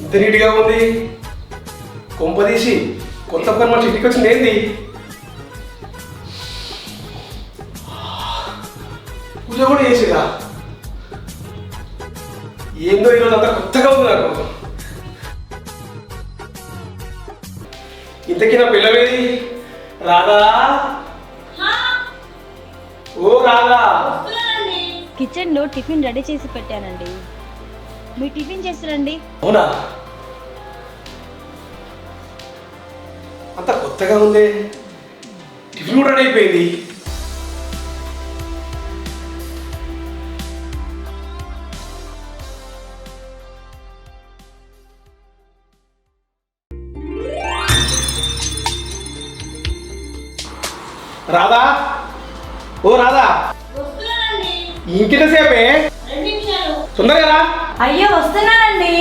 ఇంత నీట్గా ఉంది. కొంపదీసి కొత్త పని మన ఇంటికి వచ్చింది ఏంది? పూజ కూడా చేసిరా? ఏందో ఈరోజు అంతా కొత్తగా ఉంది నాకు. ఇంతకీ నా పిల్లవేది? రాదా? ఓ రాదా? కిచెన్ లో టిఫిన్ రెడీ చేసి పెట్టానండి, మీరు టిఫిన్ చేస్తారండి. అవునా? అంత కొత్తగా ఉంది, టిఫిన్ కూడా రెడీ అయిపోయింది. రాదా? ఓ రాదా, ఇంకెంతసేపే? తొందరగా రా. అయ్యో వస్తున్నానండి.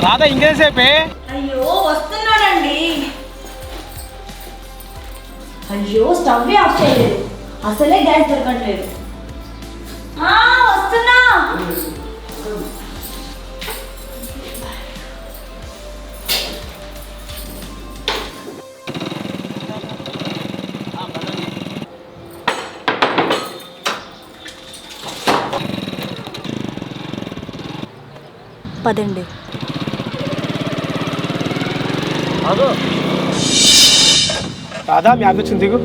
రాదా ఇంకెంతసేపే? అయ్యో వస్తున్నానండి. అయ్యో స్టవ్ ఆఫ్ చేయలేదు, అసలే గ్యాస్ దొరకట్లేదు. వస్తున్నా. పదండి. రాదా మీ ఆఫీస్ వచ్చింది దిగు.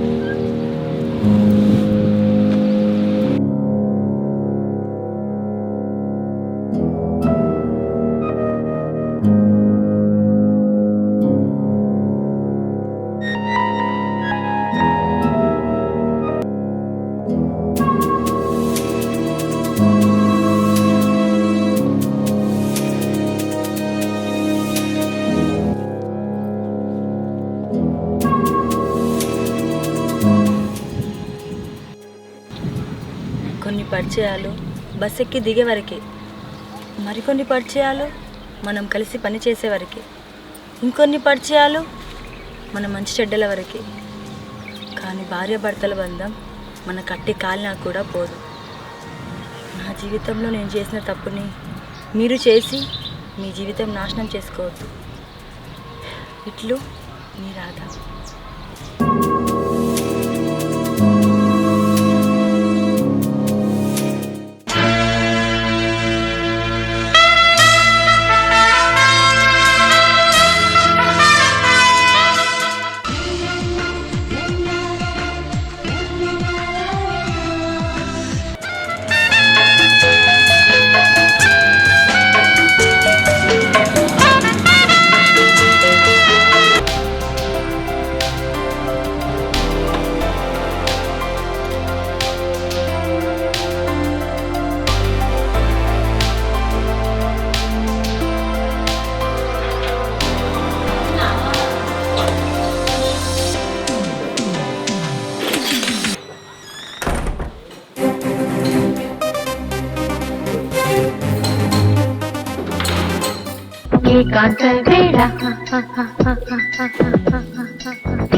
కొన్ని పరిచయాలు బస్ ఎక్కి దిగే వరకే, మరికొన్ని పరిచయాలు మనం కలిసి పని చేసే వరకే, ఇంకొన్ని పరిచయాలు మన మంచి చెడ్డల వరకే. కానీ భార్యాభర్తల బంధం మన కట్టి కాలినా కూడా పోదు. నా జీవితంలో నేను చేసిన తప్పుని మీరు చేసి మీ జీవితం నాశనం చేసుకోవద్దు. ఇట్లు మీ రాధ.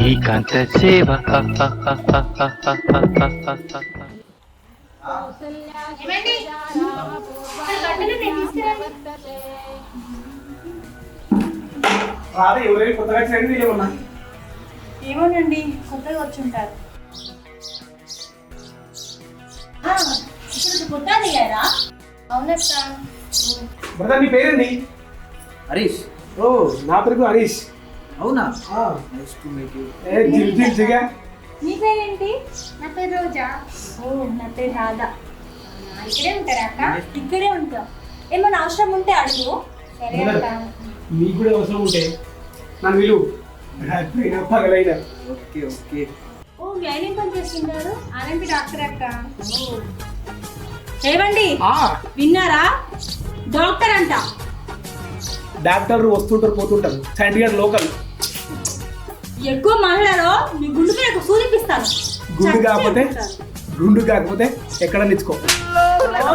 ఏకాంత సేవ రాదా ఎవరైనా కొత్తగా వచ్చింది ఏమన్నా? ఏమోనండి, కొత్తగా వచ్చుంటారు. కొత్తగా దిగారా? అవునక్క. బ్రదర్ నీ పేరేంది? హరీష్. ఓ నా పేరు హరీష్. అవునా? Nice to meet you. ఏ దిల్ దిల్ దిగా. నీ పేరేంటి? నా పేరు రోజా. ఓ నా పేరు రాధా. ఇక్కడే ఉంటారా అక్క? ఇక్కడే ఉంటాం, ఏమైనా అవసరం ఉంటే అడుగు. సరే అక్క. మీకు కూడా అవసరం ఉంటే నన్ను విలు, రాత్రైనా పగలైనా. Okay okay. ఓ మీ ఆయన ఏం పని చేస్తుంటారు? ఆర్ఎంపీ డాక్టర్ అక్క. ఏవండి విన్నారా? డాక్టర్ అంట. డాక్టర్ వస్తుంటారు పోతుంటారు, చండీగఢ్ లోకల్. ఎక్కువ మాట్లాడారో మీ గుండు మీద సూచిపిస్తాను. గుండు కాకపోతే ఎక్కడ నిచ్చుకో.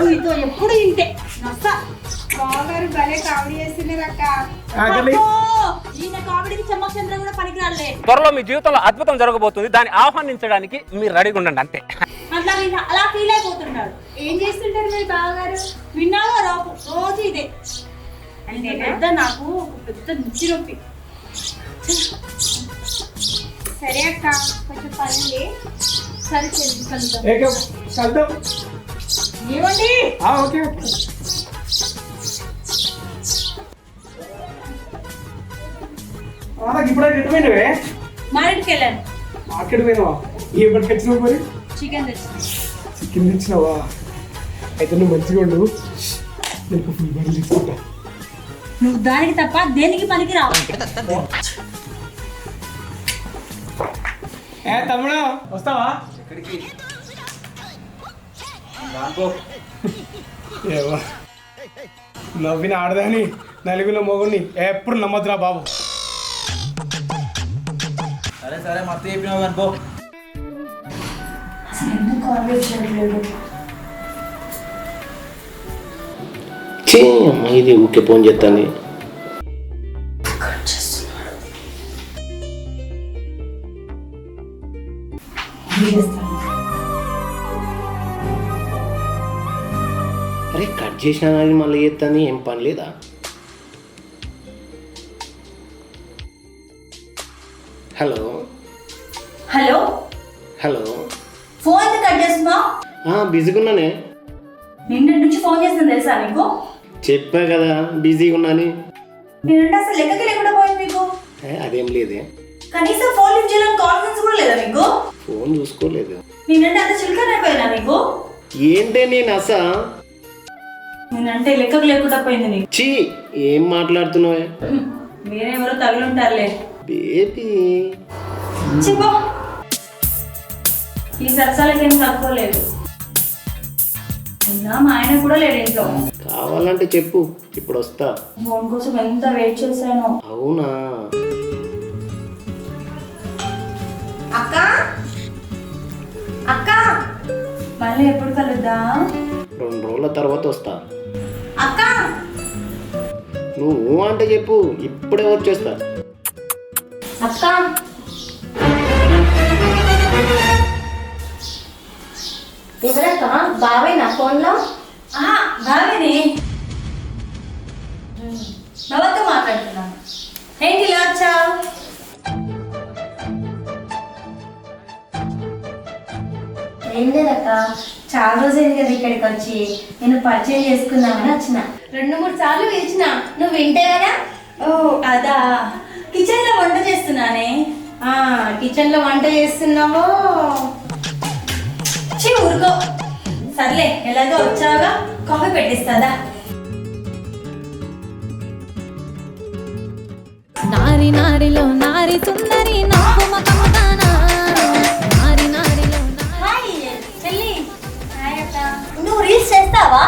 మీతో ఎప్పుడు ఇంటే బావగారు భలే కామెడీ చేస్తున్నారు అక్క. ఈయన కామెడీకి చెమ్మచంద్ర కూడా పనికిరాలే. త్వరలో మీ జీవితంలో అద్భుతం జరగబోతుంది, దాన్ని ఆహ్వానించడానికి మీరు రెడీగా ఉండండి అంతే. అట్లా అలా ఫీల్ అయిపోతున్నాడు. ఏం చేస్తుంటారు మీ బావగారు? విన్నావా రాపు రోజు ఇదే అంతేనా? పెద్ద నాకు ఒక పెద్ద నిచ్చి నొప్పి. సరే అక్క, కొంచెం పని ఉంది. సరే చెల్లి కలుద్దాం. కలుద్దాం. ఏమండి ఓకే. నాకు ఇప్పుడే ఎట్టుపోయినవే? మార్కెట్కి వెళ్ళాను. మార్కెట్ పోయినావా? ఏ బట్టి తెచ్చినావు మరి? చికెన్ తెచ్చాను. చికెన్ తెచ్చినావా? అయితే నువ్వు మంచిగా ఉండు, నీకు ఫుల్ బర్రెలు తీసుకుంటా. నువ్వు దానికి తప్ప దేనికి పనికి రావు. తమ్ముడు వస్తావా? ఎక్కడికి రానుకో. ఏవా నవ్విన ఆడదాని నలుగుల మొగుడిని ఎప్పుడు నమ్మద్దురా బాబు. సరే సరే మత్తు చెప్పినావు అనుకో. ఇది ఊకే ఫోన్ చేస్తాను. అరే కట్ చేసినా అది మళ్ళీ చేస్తాను. ఏం పని లేదా? హలో హలో హలో ఫోన్ ఎందుకు కట్ చేస్తున్నావు? బిజీగా ఉన్నానే. నిన్నటి నుంచి ఫోన్ చేస్తాను తెలుసా నీకు? చెప్పా కదా బిజీగా ఉన్నాని. నేనంటే అసలు లెక్కకి లేకుండా పోయింది మీకు. అదేం లేదే. కనీసం ఫోన్ లిఫ్ట్ చేయాలని కాన్ఫిడెన్స్ కూడా లేదా మీకు? ఫోన్ చూసుకోలేదు. నేనంటే అంత చిలుకన అయిపోయినా నీకు? ఏంటే నేను అసా నేనంటే లెక్కకు లేకుండా పోయింది నీకు. చీ ఏం మాట్లాడుతున్నావే? వేరెవరో తగులుంటారులే బేబీ. చెప్పు. ఈ సరసాలకి ఏం తక్కువలేదు. ఇంకా మా ఆయన కూడా లేడు ఇంట్లో. కావాలంటే చెప్పు, ఇప్పుడు వస్తా. ఫోన్ కోసం ఎంత వెయిట్ చేశాను. అవునా? అక్క అక్క మళ్ళీ ఎప్పుడు కలుద్దాం? 2 రోజుల తర్వాత వస్తా. అక్క నువ్వు అంటే చెప్పు, ఇప్పుడే వచ్చేస్తా. అక్క ఎవరక్క? బాబాయ్ నా ఫోన్లో? బావేనే బాబాతో మాట్లాడుతున్నాను. ఏంటి ఇలా వచ్చావు? ఏం లేదక్క, చాలా రోజులు కదా ఇక్కడికి వచ్చి, నేను పరిచయం చేసుకుందామని వచ్చిన. 2-3 సార్లు పిలిచిన, నువ్వు వింటే కదా. ఓ అదా, కిచెన్లో వంట చేస్తున్నానే. కిచెన్లో వంట చేస్తున్నావో? ఊరుకో. సర్లే ఎలాగో వచ్చావుగా, కాఫీ పెట్టిస్తాదా? నారి నారిలో నారి సుందరి నాకు మకమదానా నారి నారిలో హాయ్ చెల్లి. హాయ్ అక్క. నువ్వు రీల్స్ చేస్తావా?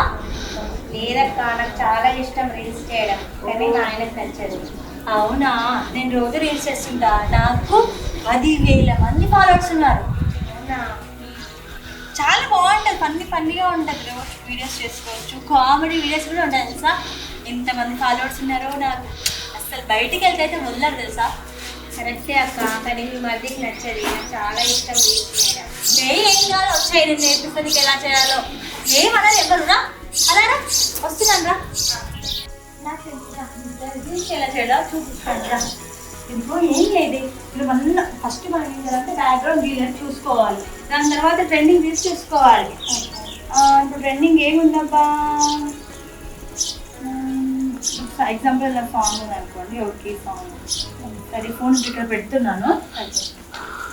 లేదక్క, నాకు చాలా ఇష్టం రీల్స్ చేయడం, కానీ మా ఆయనకు నచ్చదు. అవునా? నేను రోజు రీల్స్ చేస్తుంటా. నాకు 10,000 మంది ఫాలోవర్స్ ఉన్నారు. అవునా? చాలా బాగుంటుంది, ఫన్నీగా ఉంటుంది. రోజు వీడియోస్ చేసుకోవచ్చు, కామెడీ వీడియోస్ కూడా ఉంటాయి తెలుసా. ఎంతమంది ఫాలోవర్స్ ఉన్నారో. నాకు అసలు బయటికి వెళ్తే అయితే వదలరు తెలుసా. కరెక్టే అక్క, కానీ మీ మధ్యకి నచ్చదు. నాకు చాలా ఇష్టం రీల్స్ చేయడం. ఏం కాదు, వచ్చాయి నేను నేర్పిస్తాను నీకు ఎలా చేయాలో. ఏమన్నా ఎవరురా అలా వస్తున్నాను రా. నాకు రీల్స్ ఎలా చేయాలో చూపిస్తాను రా. ఇంకో ఏం లేదు, ఇప్పుడు మన ఫస్ట్ మనం ఏం చేయాలంటే బ్యాక్గ్రౌండ్ రీల్ చూసుకోవాలి. దాని తర్వాత ట్రెండింగ్ రీల్స్ చూసుకోవాలి. ఇప్పుడు ట్రెండింగ్ ఏముందబ్బా, ఎగ్జాంపుల్ నా సాంగ్ ఉంది అనుకోండి. ఓకే సాంగ్ సరే, ఫోన్ ఇక్కడ పెడుతున్నాను.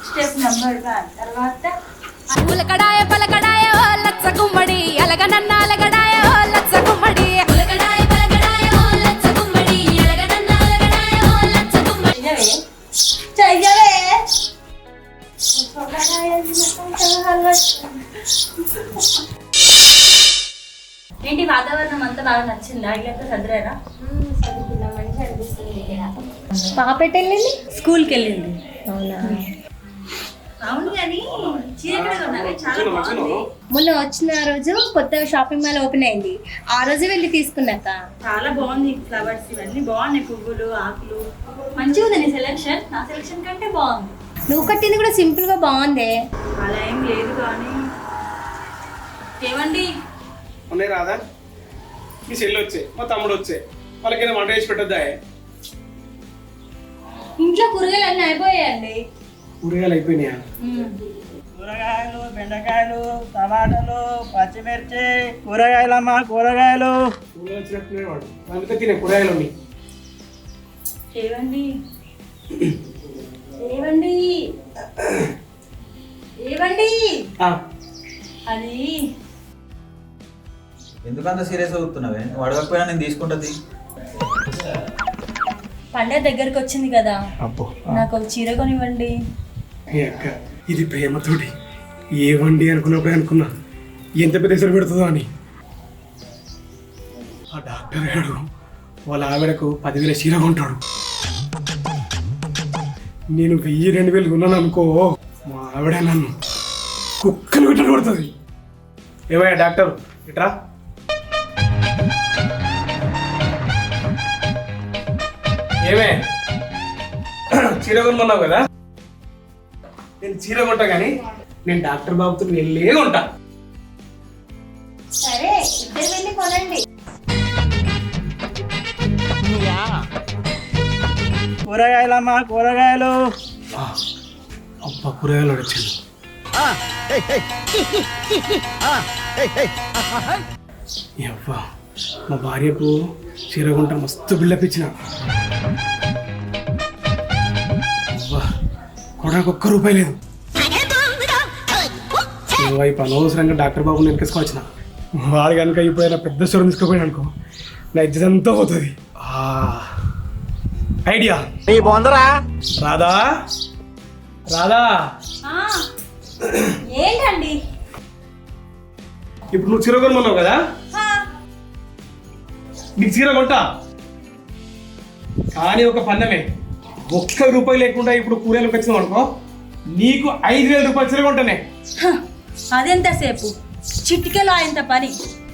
Step number 1. తర్వాత ఉలకడాయ పలకడాయ ఓ లచ్చ గుమ్మడి అలగనన్న అలగడాయ ఓ లచ్చ గుమ్మడి ఉలకడాయ పలకడాయ ఓ లచ్చ గుమ్మడి అలగనన్న అలగడాయ ఓ లచ్చ గుమ్మడి చెయ్యవే. ఏంటి వాతావరణం అంతా బాగా నచ్చిందా? ఇల్లంతా సదిరారా? చదువుకున్నా, మంచిగా అనిపిస్తుంది ఇక్కడ. పాప ఎటు వెళ్ళింది? స్కూల్కి వెళ్ళింది. అవునా? అవును కానీ చీర ఎక్కడ కొన్నావే? చాలా బాగుంది. మొన్న వచ్చిన రోజు కొత్త షాపింగ్ మాల్ ఓపెన్ అయింది, ఆ రోజు వెళ్ళి తీసుకున్నాక. చాలా బాగుంది. ఫ్లవర్స్ ఇవన్నీ బాగున్నాయి, పువ్వులు ఆకులు మంచిగా ఉంది. నీ సెలెక్షన్ నా సెలెక్షన్ కంటే బాగుంది. నువ్వు కట్టింది కూడా సింపుల్ గా బాగుంది. అలా ఏం లేదు కానీ ఏమండి ఉన్నాయి రాదా? మీ చెల్లి వచ్చే, మా తమ్ముడు వచ్చే, వాళ్ళకైనా వంట చేసి పెట్టొద్దా? ఇంట్లో కూరగాయలు అన్నీ అయిపోయాయండి. కూరగాయలు అయిపోయినాయా? కూరగాయలు, బెండకాయలు, టమాటాలు, పచ్చిమిర్చి, కూరగాయలమ్మా కూరగాయలు. కూరగాయలు వచ్చినట్టునే వాడు అందుకే తినే కూరగాయలు ఉన్నాయి. ఏవండి ఏవండి ఏవండి అది ఎందుకంత సీరియస్ అవుతున్నావే? నువ్వు అడగకపోయినా నేను తీసుకుంటుంది. పండగ దగ్గరకు వచ్చింది కదా, అబ్బో నాకు ఒక చీర కొనివ్వండి. ఏ అక్క, ఇది ప్రేమతోటి ఏవండి అనుకున్నప్పుడే అనుకున్నా ఎంత పెద్ద ఎసరు పెడుతుందో అని. ఆ డాక్టర్ గారు వాళ్ళ ఆవిడకు 10,000 చీర కొంటాడు. నేను 1,000-2,000 కొన్నాను అనుకో, మా ఆవిడ నన్ను కుక్కలు పెట్టడం కొడుతుంది. ఏమయ్యా డాక్టర్ ఇట్రా. ఏమే చీర కొనుక్కున్నావు కదా, నేను చీర కొంటా కానీ నేను డాక్టర్ బాబుతో వెళ్ళే ఉంటా. సరే ఇద్దరు వెళ్ళి కొనండి. కూరగాయలమ్మా కూరగాయలు. అబ్బా కూరగాయలు వచ్చింది. అబ్బా మా భార్యకు చీర కొంటా మస్తు బిల్డప్ ఇచ్చిన. అబ్బా కొనడానికి ఒక్క రూపాయి లేదు. వైపు అనవసరంగా డాక్టర్ బాబు వెనకేసుకొచ్చిన. వాడు కనుక ఇప్పుడైనా పెద్ద స్వరం తీసుకుపోయాడు అనుకో, నా ఇజ్జత్ అంతా పోతుంది. ఐడియా రాధా రాధా, ఏంటండి? ఇప్పుడు నువ్వు చీర కొనుక్కున్నావు కదా, నీకు చీర కొంటా కానీ ఒక పన్నమే, ₹1 లేకుండా ఇప్పుడు కూరగాయలకు వచ్చినావు అనుకో, నీకు 5,000 రూపాయలు చీర కొంటానే. అదెంతసేపు? చిటికెలో అయింత పని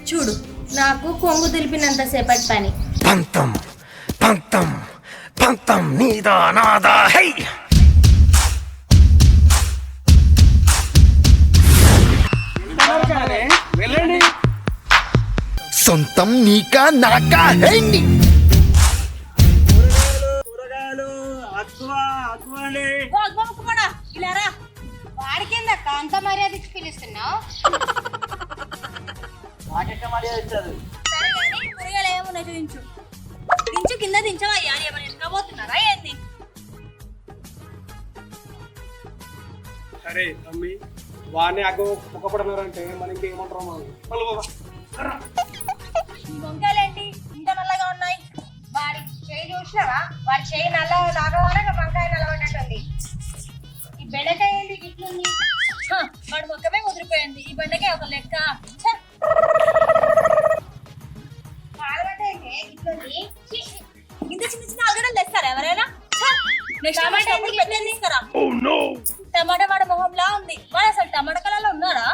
చూడు. నాకు కొంగు దులిపినంత సేపటి పని. పంతం పంతం పంతం నీదా నాదా హై. వెళ్ళండి. సొంతం నీకా నాకా హై. కూరగాయలు అక్కువండి. ఇలారా. వాడికిందక్క అంత మర్యాద ఇచ్చి పిలుస్తున్నావు? నాకెక్క మర్యాద ఇచ్చారు. కూరగాయలు ఏమున్నాయి చూపించు. దించు, కింద దించవయ్యా. ఏమైనా ఎక్కబోతున్నారా ఏంది? సరే తమ్మి, వాడిని అగ్గ ముఖపడినారంటే మన ఇంకేమంటారు మనం. ఈ వంకాయలేంటి ఇంత నల్లగా ఉన్నాయి? వాడి చేయి చూసినావా? వాడి చేయి నల్ల నాగవాన వంకాయ నల్లబడినట్టుంది. ఈ బెండకాయ ఏంటి ఇట్లుంది? వాడి మొక్కమే ముదిరిపోయింది. ఈ బండకే ఒక లెక్క. పాలబడ్డ ఇట్లుంది. ఇంత చిన్న చిన్న ఆలుగడ్డలు తెస్తారా ఎవరైనా? నెక్స్ట్ టమాటా పెట్టేది తీసుకురా. టమాటా వాడి మొహంలా ఉంది. వాడు అసలు టమాటా కలర్లో ఉన్నారా?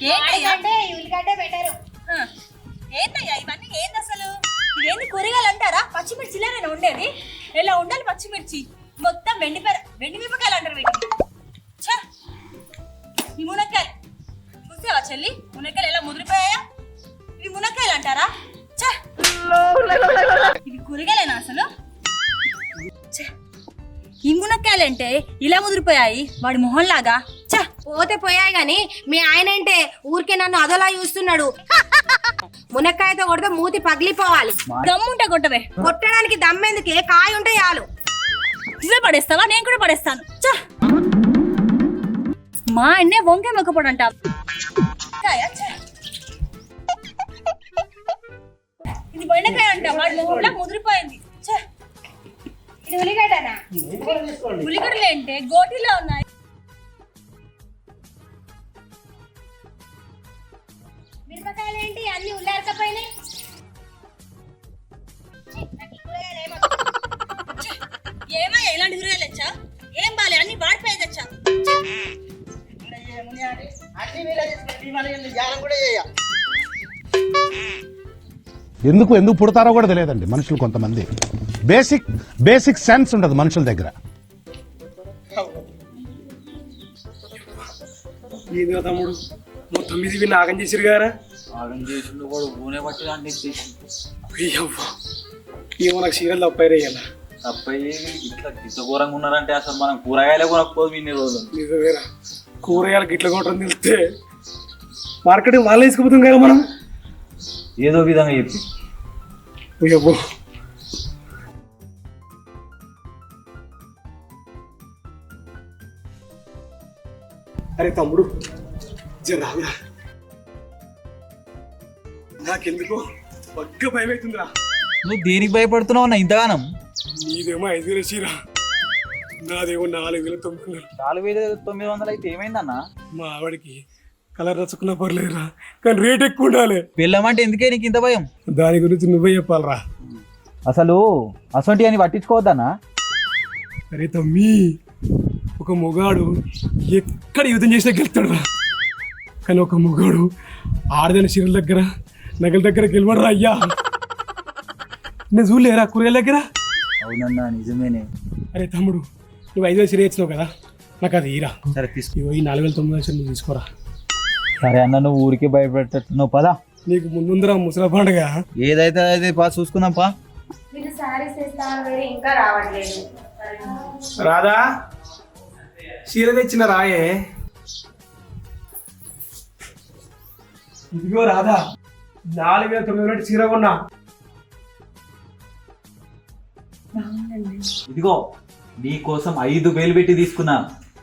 ఏంటంటే ఉల్లిగడ్డ పెట్టారు. ఏంటయ్యా ఇవన్నీ? ఏంది అసలు? ఇదేంది కూరగాయలు అంటారా? పచ్చిమిర్చిలే నేను ఉండేది. ఇలా ఉండాలి పచ్చిమిర్చి. మొత్తం వెండి మిరపకాయలు అంటారు వీటికి. ఈ మునక్కాయలు చూసావా చెల్లి? మునక్కాయలు ఎలా ముదిరిపోయాయా? ఇవి మునక్కాయలు అంటారా? ఇవి కూరగాయలేనా అసలు? ఈ మునక్కాయలంటే ఇలా ముదిరిపోయాయి వాడి మొహంలాగా. పోతే పోయాయి గాని మీ ఆయన అంటే ఊరికే నన్ను అదోలా చూస్తున్నాడు. మునక్కాయతో కొడితే మూతి పగిలిపోవాలి. దమ్ముంటే కొట్టవే. కొట్టడానికి దమ్మెందుకే? కాయ ఉంటే చాలు. ఇవే పడేస్తావా? నేను కూడా పడేస్తాను. మా అన్నే వంకాయ మొక్కపోడు అంట. ఇది బెండకాయ అంట. వాడి మొహంలా ముదిరిపోయింది. ఇది ఉల్లిగడ్డనా? ఉల్లిగడ్డలు ఏంటే గోటిలో ఉన్నాయి. మిరపకాయలు ఏంటి అన్ని ఉల్లారకపోయినాయి? ఏమయ్యా ఇలాంటి కూరగాయలు తెచ్చా? ఏం బాలే, అన్ని వాడిపోయి తెచ్చా. ఎందుకు పుడతారో కూడా తెలియదండి మనుషులు. కొంతమంది బేసిక్ సెన్స్ ఉండదు మనుషుల దగ్గర. ఏందిరా తమ్ముడు మొత్తం ఇది వీళ్ళు ఆగం చేసిరు గారా ఆగం చేసిండు కూడా ఊనే పట్టి అంటే అయ్యవ్వా ఏమో నాకు చీరలు తప్పారయ్యాల తప్పయ్యి ఇట్లా గిట్ల ఘోరంగా ఉన్నారంటే అసలు మనం కూరగాయలే కొనకపోదు ఇన్ని రోజులు. నిజమేరా కూరగాయలు గిట్ల కొట్టడం తెలిస్తే మార్కెట్ వాళ్ళు వేసుకుపోతాం కదా మనం ఏదో విధంగా చెప్పి అయ్యవ్వో అరే తమ్ముడు జరాగా నాకెందుకో పక్క భయం అవుతుందిరా. నువ్వు దేనికి భయపడుతున్నావు అన్న ఇంతగానం? నీదేమో 5,000 చీర నాదేమో 4,900. 4,900 అయితే ఏమైందన్న? మా ఆవిడకి కలర్ రచ్చుకున్నా పర్లేదురా కానీ రేట్ ఎక్కువ ఉండాలి. పెళ్ళమంటే ఎందుకే నీకు ఇంత భయం? దాని గురించి నువ్వే చెప్పాలరా. అసలు అసొంటి అని పట్టించుకోవద్దన్నా. అరే తమ్మి ఒక మొగాడు ఎక్కడ యుద్ధం చేసినా గెలుస్తాడు రా కానీ ఒక మొగాడు ఆడదాని చీరల దగ్గర నగల దగ్గర గెలవడరా అయ్యా. నేను చూడలేరా కూరగాయల దగ్గర. అవునన్నా నిజమేనే. అరే తమ్ముడు నువ్వు 5,000 చీర ఇచ్చినావు కదా నాకు అది ఈరా. సరే తీసుకో. ఈ 4,900 నువ్వు తీసుకోరా. సరే అన్న నువ్వు ఊరికి భయపెడుతున్నావు పదా. నీకు ముందుందిరా ముసలా పండుగ. ఏదైతే అదే పా చూసుకుందాం పా. మీరు శారీస్ ఇస్తాను వేరే ఇంకా రావట్లేదు. రాదా చీర తెచ్చిన రాయే. ఇదిగో రాధా 4,900 చీర కొన్నా. ఇదిగో నీ కోసం 5,000 పెట్టి తీసుకున్నా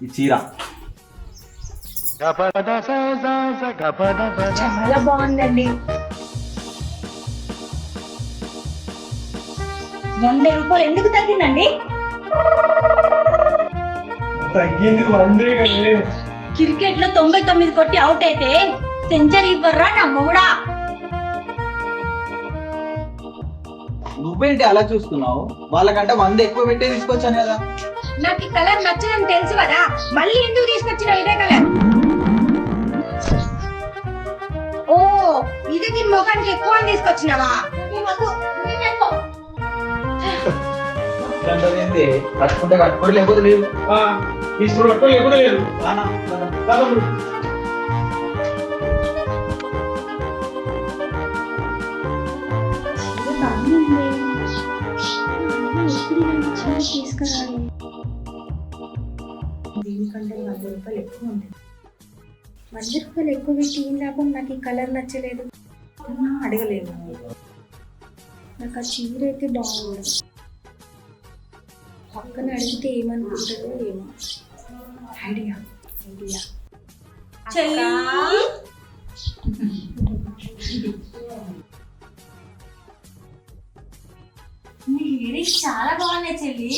ఈ చీర. చాలా బాగుందండి. 100 రూపాయలు ఎందుకు తగ్గిందండి? తగ్గింది 100 కదా. క్రికెట్ లో 99 కొట్టి అవుట్ అయితే సెంచరీ ఇవ్వర్రా నా మొగుడా. నువ్వేంటి అలా చూస్తున్నావు? వాళ్ళకంటే 100 ఎక్కువ పెట్టే తీసుకొచ్చాను కదా. నాకు ఈ కలర్ నచ్చదని తెలుసు కదా మళ్ళీ ఎందుకు తీసుకొచ్చిన ఇదే కలర్? ఓ ఇది నీ ముఖానికి ఎక్కువ అని తీసుకొచ్చినావా? ఏంది కట్టుకుంటే కట్టుకోడు లేకపోతే లేదు. తీసుకుని పట్టుకోవాలి ఎప్పుడు లేదు. తీసుకురాలి దీనికంటే 100 రూపాయలు ఎక్కువ ఉంది. 100 రూపాయలు ఎక్కువ పెట్టి ఏం లాభం? నాకు ఈ కలర్ నచ్చలేదు. అడగలేదు. నాకు ఆ చీర అయితే బాగుంది. పక్కన అడిగితే ఏమనుకుంటారో ఏమో. ఐడియా ఐడియా నీ లిరిక్స్ చాలా బాగున్నాయి చెల్లి.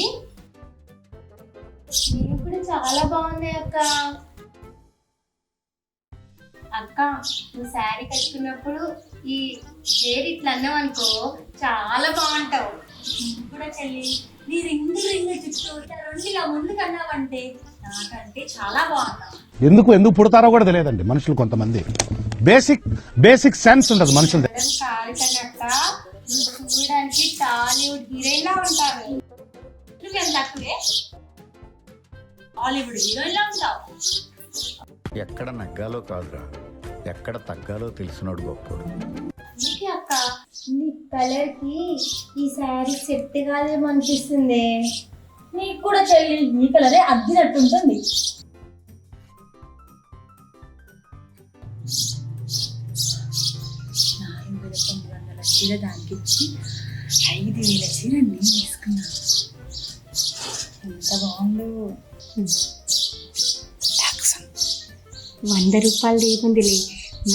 నేను కూడా చాలా బాగున్నాయి అక్క. అక్క నువ్వు శారీ కట్టుకున్నప్పుడు ఈ హెయిర్ ఇట్లా అన్నావు అనుకో చాలా బాగుంటావు. కూడా చెల్లి నీ రింగు చుట్టూ ఇట్లా 2 ఇలా ముందుకు అన్నావంటే నాకంటే చాలా బాగుంటావు. ఎందుకు పుడతారో కూడా తెలియదండి మనుషులు కొంతమంది. బేసిక్ సెన్స్ ఉండదు మనుషులు. కాదు అక్క నువ్వు చూడడానికి టాలీవుడ్ హీరోయిన్ లా ఉంటావు. నువ్వేం తక్కువే హాలీవుడ్ హీరోయిన్ లా ఉంటావు. ఎక్కడ నగ్గాలో కాదురా ఎక్కడ తగ్గాలో తెలిసినోడు గొప్పడు. నీకే అక్క నీ కలర్ కి ఈ శారీ సెట్ కాదేమో అనిపిస్తుంది. నీకు కూడా చెల్లి నీ కలరే అద్దినట్టుంటుంది. చీర దానికి ఇచ్చి 5,000 చీర నేను తీసుకున్నాను. ఎంత బాగుందో. 100 రూపాయలు ఏముందిలే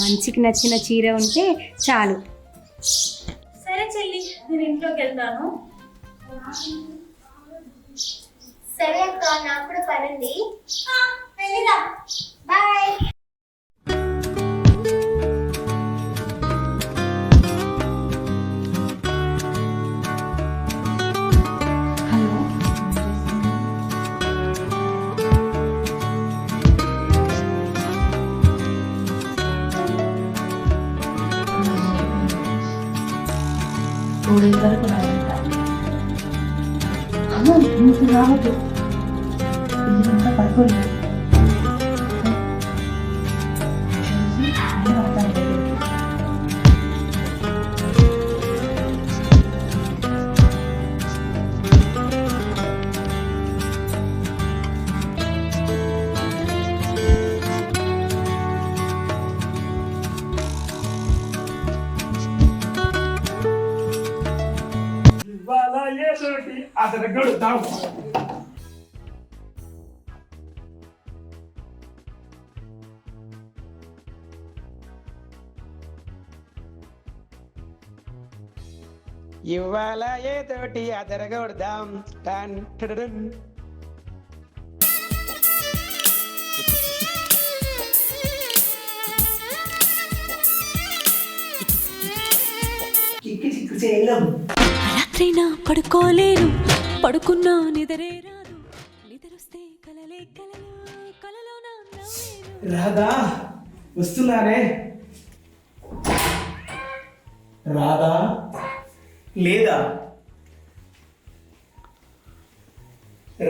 మంచికి నచ్చిన చీర ఉంటే చాలు. సరే చెల్లి నేను ఇంట్లోకి వెళ్తాను. సరే అక్క నాకు కూడా పని ఉంది. వెళ్ళిరా బాయ్. వరకు రాదంట. అమ్మో నీకు రావద్దు. ఇదంతా పడుకోలేదు. అతను దాం. ఇవాళ ఏతోటి అదరగొడదాం టన్ టడడన్. రాత్రైనా పడుకోలేను పడుకున్నా నిద్రే రాదు నిద్రొస్తే కలలే కలలు కలలో నా నవ్వేను. రాధా వస్తున్నానే. రాధా లేదా?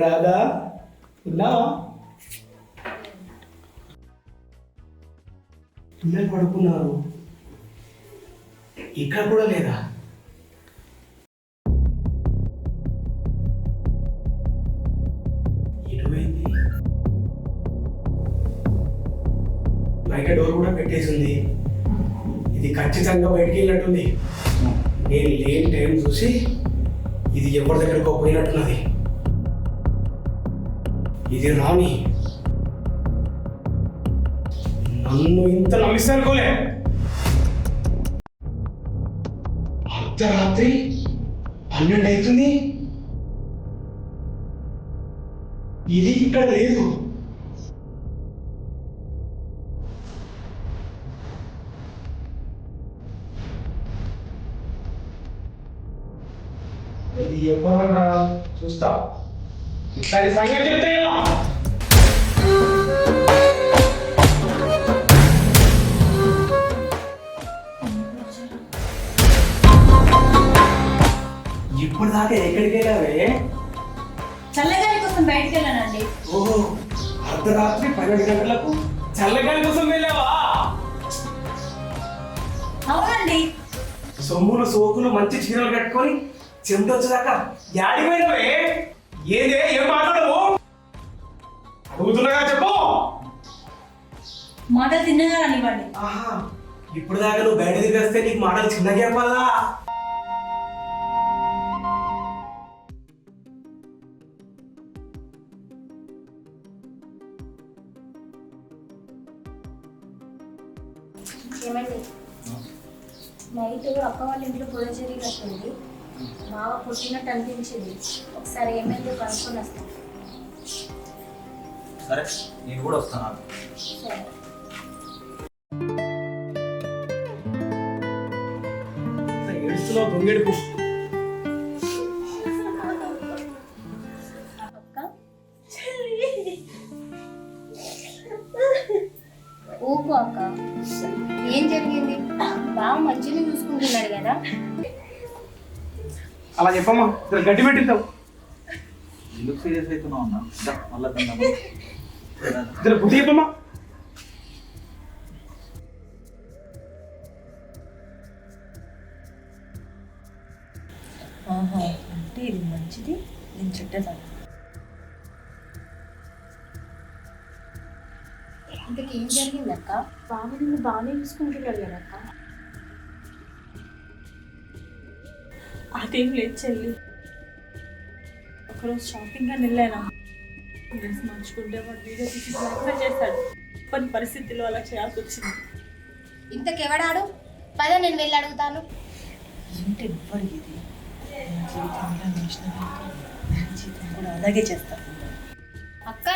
రాధా ఉన్నావా? పిల్లలు పడుకున్నారు, ఇక్కడ కూడా లేదా? ఎటువైంది? బయట డోర్ కూడా పెట్టేసింది. ఇది ఖచ్చితంగా బయటికి వెళ్ళినట్టుంది. నేను లేని టైం చూసి ఇది ఎవరి దగ్గరకు పోయినట్టున్నది. ఇది రాణి. నన్ను ఇంత నమ్మిస్తానుకోలే. అర్ధరాత్రి 12 అవుతుంది, ఇది ఇక్కడ లేదు. ఇది ఎవరన్నా చూస్తా. ఇట్లాంటి సంగతి చెప్తే ఎలా? ఇప్పుడు దాకా ఎక్కడికి వెళ్ళావే? చల్లగాలి కోసం బయటికి వెళ్ళానండి. ఓహో, అర్ధరాత్రి 12 గంటలకు చల్లగాలి కోసం వెళ్ళావా? అవునండి. సొమ్ములు సోకులు మంచి చీరలు కట్టుకొని చెమటొచ్చేదాకా యాడిపోయినవే? ఏదే ఏం మాట్లాడవు? అడుగుతున్నాగా చెప్పు. మాటలు తిన్నగా రానివ్వండి. ఆహా, ఇప్పుడు దాకా నువ్వు బయట తిరిగేస్తే నీకు మాటలు చిన్నగా చెప్పాలా? ఏమండి నైట్ అక్క వాళ్ళ ఇంట్లో గొడవ జరిగినట్టుంది. బాగా పుట్టినట్టు అనిపించింది. ఒకసారి ఏమైందో కనుక్కొని వస్తాను. సరే నేను కూడా వస్తాను. సరే. ఏడుస్తున్నావు దొంగేడుపు. అక్క ఊపు అక్క. ఏం జరిగింది? బాగా మంచిగా చూసుకుంటున్నాడు కదా. అలా చెప్పమ్మా, గడ్డి పెట్టిద్దాం. ఎందుకు సీరియస్ అవుతున్నావు అన్న? మళ్ళీ బుద్ధి చెప్పమ్మా. ఆహా, అంటే ఇది మంచిది, నేను చెడ్డదాన్ని. ఇంతకేం జరిగింది అక్క? బాగా నిన్ను బాగానే చూసుకుంటున్నాడు కదా అక్క. అదేం లేదు చెల్లి. ఒకరోజు షాపింగ్ అని వెళ్ళాను. డ్రెస్ మార్చుకుంటే వాడు వీడియో తీసి బ్లాక్మెయిల్ చేస్తాడు. కొన్ని పరిస్థితుల్లో అలా చేయాల్సి వచ్చింది. ఇంతకెవడాడు? పద నేను వెళ్ళి అడుగుతాను. ఏంటి ఎవ్వరు ఇది? నా జీవితంలో చేసిన నా జీవితం కూడా అలాగే చేస్తాను. అక్క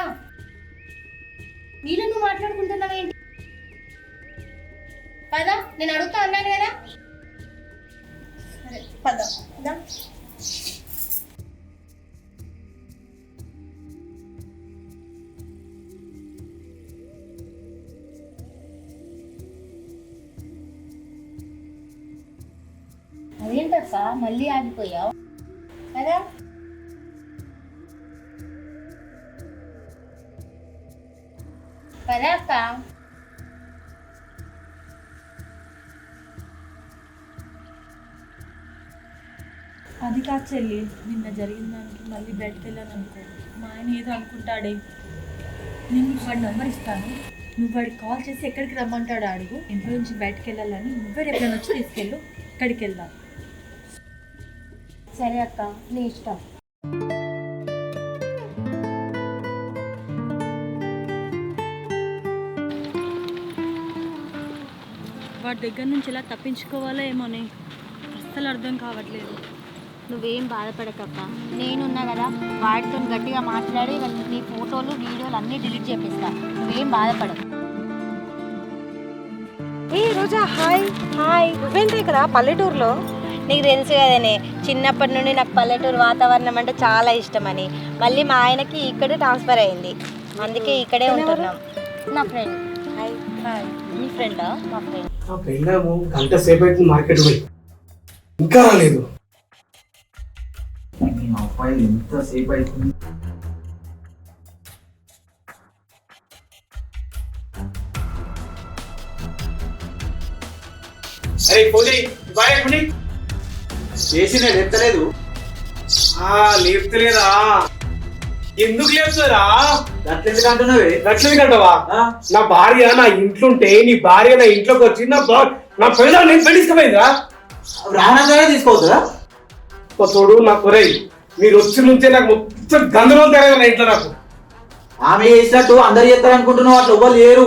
నీళ్ళు నువ్వు మాట్లాడుకుంటున్నావేంటి? పద నేను అడుగుతా అన్నాను కదా. సరే పద. అదేంటక్క మళ్ళీ ఆగిపోయావు కదా? పదా అక్క. అది కాదు చెల్లి, నిన్న జరిగిన దానికి మళ్ళీ బయటకు వెళ్ళాను అనుకో, మా ఆయన ఏదో అనుకుంటాడే. నేను వాడి నెంబర్ ఇస్తాను, నువ్వు వాడికి కాల్ చేసి ఎక్కడికి రమ్మంటాడు అడుగు. ఇంట్లో నుంచి బయటకు వెళ్ళాలని నువ్వే ఎప్పుడైనా వచ్చి తీసుకెళ్ళు, ఎక్కడికి వెళ్దాం. సరే అక్క నీ ఇష్టం. వాడి దగ్గర నుంచి ఎలా తప్పించుకోవాలో ఏమోనే అస్సలు అర్థం కావట్లేదు. నువ్వేం బాధపడకక్క, నేనున్నా కదా, వాడితో గట్టిగా మాట్లాడి నీ ఫోటోలు వీడియోలు అన్నీ డిలీట్ చేపిస్తా. నువ్వేం బాధపడకు. ఏ రోజా, హాయ్. హాయ్, నువ్వేంటి ఇక్కడ పల్లెటూరులో? నీకు తెలుసు కదనే, చిన్నప్పటి నుండి నాకు పల్లెటూరు వాతావరణం అంటే చాలా ఇష్టమని. మళ్ళీ మా ఆయనకి ఇక్కడే ట్రాన్స్ఫర్ అయింది, అందుకే ఇక్కడే ఉంటున్నాం. నా ఫ్రెండ్. హాయ్. హాయ్. నీ ఫ్రెండా? మా ఫ్రెండ్. వెళ్ళాము, గంట సేపు అవుతుంది మార్కెట్ పోయి, ఇంకా రాలేదు. మీ అబ్బాయి ఎంత సేపు అవుతుంది? అరే పోనీ బాయ్ పోనీ. చేసి నేను ఎత్తలేదు. లేపుతలేదా? ఎందుకు లేపుతారా? అట్లెందుకు అంటున్నావే? నచ్చలేదంటావా? నా భార్య నా ఇంట్లుంటే నీ భార్య నా ఇంట్లోకి వచ్చి నా పిల్లలు నేను పెళ్లిసుకుపోయిందా? రానంగానే తీసుకోవద్దా? తోడు నా కొరై, మీరు వచ్చి నుంచే నాకు మొత్తం గందరగోళం తయారు నా ఇంట్లో. నాకు ఆమె చేసినట్టు అందరు చేస్తారు అనుకుంటున్నావు, అట్లా ఎవ్వరు లేరు.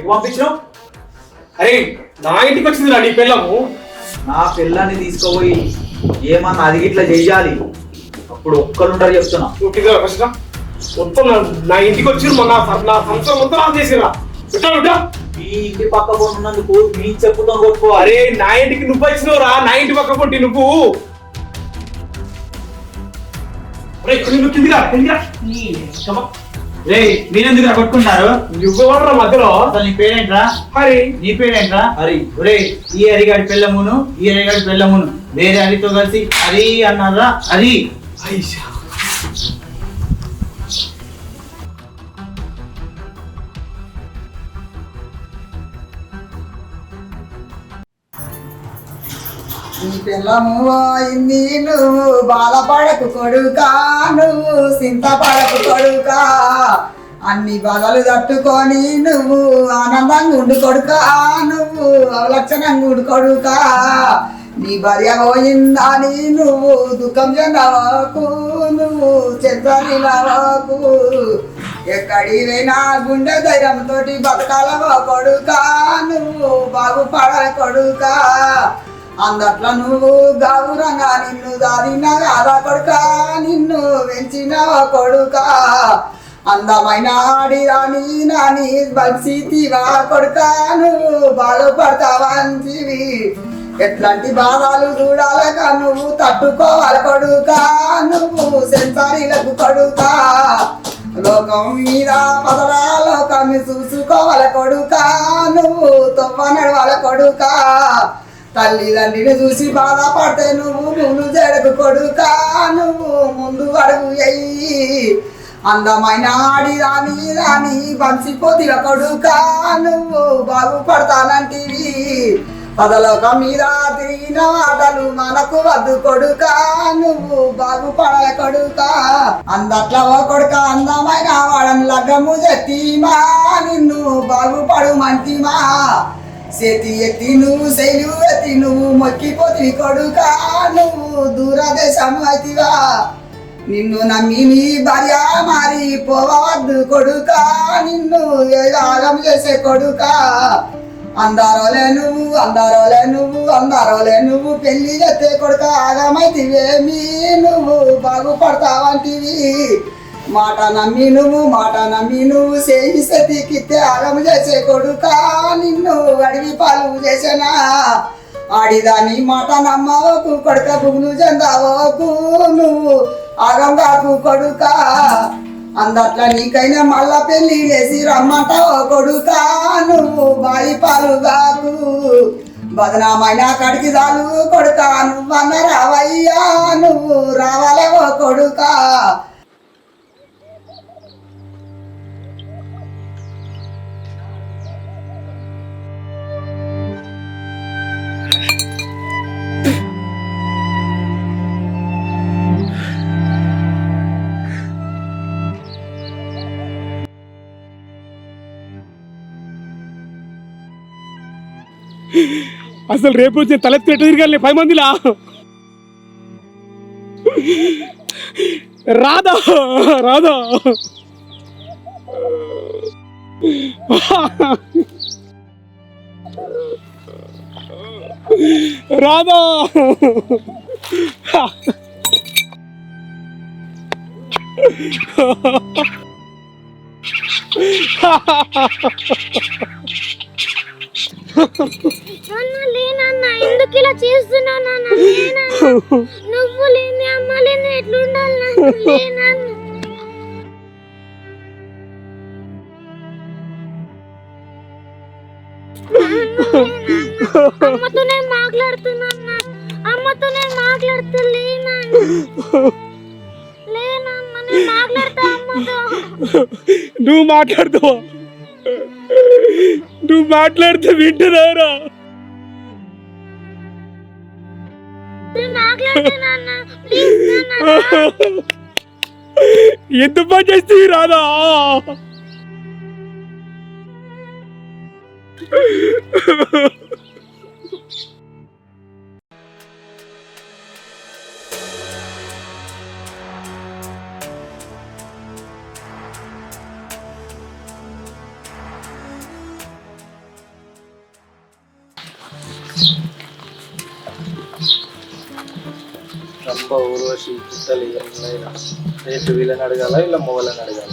పంపించడం అరే నా ఇంటికి వచ్చింది నీ పిల్లము. నా పిల్లాన్ని తీసుకోపోయి ఏమన్నా అది ఇట్లా చెయ్యాలి, అప్పుడు ఒక్కరుంటారు చెప్తున్నా. మొత్తం నా ఇంటికి వచ్చి నా సంవత్సరం మొత్తం ఆఫ్ చేసిరా. మీ ఇంటి పక్క ఉన్నందుకు మీ చెప్పుతో కొట్టుకో. అరే నా ఇంటికి నువ్వు వచ్చినవురా, నా ఇంటి పక్క కొట్టి నువ్వు. మీరెందుకు కొట్టుకుంటారు? నువ్వెవడరా మధ్యలో? అసలు నీ పేరేంట్రా? హరి. నీ పేరేంట్రా? హరి. ఒరే, ఈ హరిగాడి పిల్లమును ఈ హరిగాడి పిల్లమును వేరే హరితో కలిసి హరి అన్నారా? హరి. నీ పిల్లము అయింది, నువ్వు బాధపడకు కొడుకా, నువ్వు చింతపడకు కొడుకా, అన్ని బాధలు తట్టుకొని నువ్వు ఆనందంగా ఉండు కొడుకా, నువ్వు అవలక్షణంగా ఉండు కొడుకా. నీ భార్య పోయిందని నువ్వు దుఃఖం చెందవకు, నువ్వు చెందనిలవకు. ఎక్కడి పోయినా గుండె ధైర్యంతో బతకాలవో కొడుకా, నువ్వు బాగుపడ కొడుకా. అందట్లా నువ్వు గౌరంగా నిన్ను దారిన రాదా కొడుకా, నిన్ను పెంచిన కొడుకా. అందమైన ఆడిరాని నాని బలిసితివా కొడుకా, నువ్వు బాగుపడతావంటివి. ఎట్లాంటి బాధలు చూడాలక నువ్వు తట్టుకోవాలి కొడుకా, నువ్వు సెన్సారీలకు కొడుకా. లోకం మీద పదరా లోకాన్ని చూసుకోవాలి కొడుకా, నువ్వు తొవ్వ నడవాలి కొడుకా. తల్లిదండ్రిని చూసి బాధపడితే నువ్వు ముందు జడకు కొడుకా, నువ్వు ముందు అడుగు ఎయ్యి. అందమైన ఆడి రాని బంచిపోతివ కొడుకా, నువ్వు బాగుపడతానంటివి. పదలోకం మీద తిరిగిన ఆటలు మనకు వద్దు కొడుకా, నువ్వు బాగుపడాల కొడుకా. అందట్లా ఓ కొడుక అందమైన వాడని లగ్గము చెత్తిమా, నిన్ను బాగుపడు మంటిమా. చేతి ఎత్తి నువ్వు శైలు ఎత్తి నువ్వు మొక్కిపోతివి కొడుకా, నువ్వు దూరదేశం అయితివా. నిన్ను నమ్మి నీ భార్య మారి పోవద్దు కొడుకా, నిన్ను ఆగం చేసే కొడుకా. అందారోలే నువ్వు పెళ్లి చేస్తే కొడుక ఆగమైతివేమి, నువ్వు బాగుపడతావంటివి. మాట నమ్మి నువ్వు చేయి సతికితే ఆగం చేసే కొడుకా, నిన్ను అడివి పాలు చేసేనా. ఆడిదాని మాట నమ్మవకు కొడుక, బుగులు చెందవకు, నువ్వు ఆగం కాకు కొడుకా. అందట్లా నీకైనా మళ్ళా పెళ్లి లేసి రమ్మంటావో కొడుకా, నువ్వు బాయి పాలు కాకు. బదనామైన కడికి చాలు కొడుకా, నువ్వన్న రావయ్యా, నువ్వు రావాలేవో కొడుకా. అసలు రేపు వచ్చే తలెత్తి ఎట్టు తిరగాలి 10 మందిలా? రాధా రాధా రాధా ఎందుకు ఇలా చేస్తున్నావు నాన్న? నువ్వు లేని అమ్మ లేని ఎట్లుండాలి? అమ్మతో నేను మాట్లాడుతున్నా, అమ్మతో నేను మాట్లాడుతులేనా? లేనన్నా నేను మాట్లాడతా అమ్మతో. నువ్వు మాట్లాడుతావా? నువ్వు మాట్లాడితే వింటున్నారా? ఎంత పని చేస్తే రాదా? రంభ ఊర్వశి చిత్తలు ఏమైనా రేపు వీళ్ళని అడగాల ఇలా మొగలని అడగాల?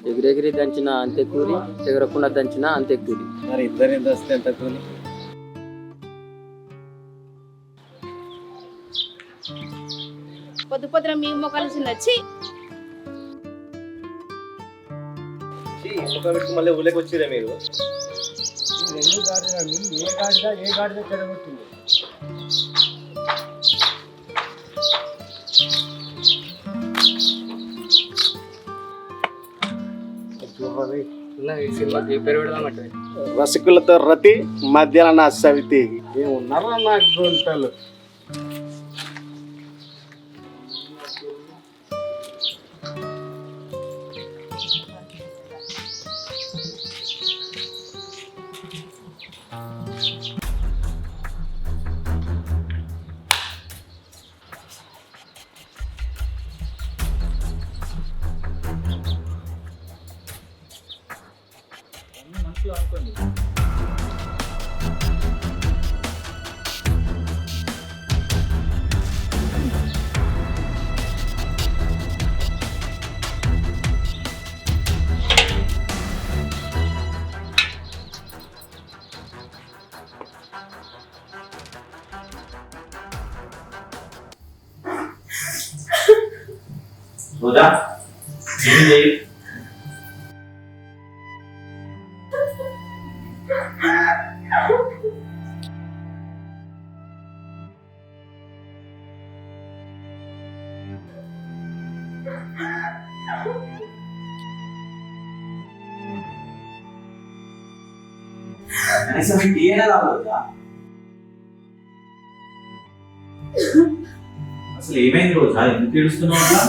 ఎగిరెగిరి దంచిన అంతే కూలి, ఎగరకుండా దంచిన అంతే కూలి. మరి ఇద్దరిని దస్తే ఎంత కూలి? పొద్దు పొద్దున మీ మొక్కలు వచ్చి మళ్ళీ ఊళ్ళకి వచ్చిరే మీరు? ఏ గాడిద చెడగొట్టింది? రసికులతో రతి మధ్యాహ్న నా సవితి. ఏమున్నారా నాకు గుంటలు? అసలు ఏమైంది రోజా? ఎందుకు ఏడుస్తున్నావు అట్లా?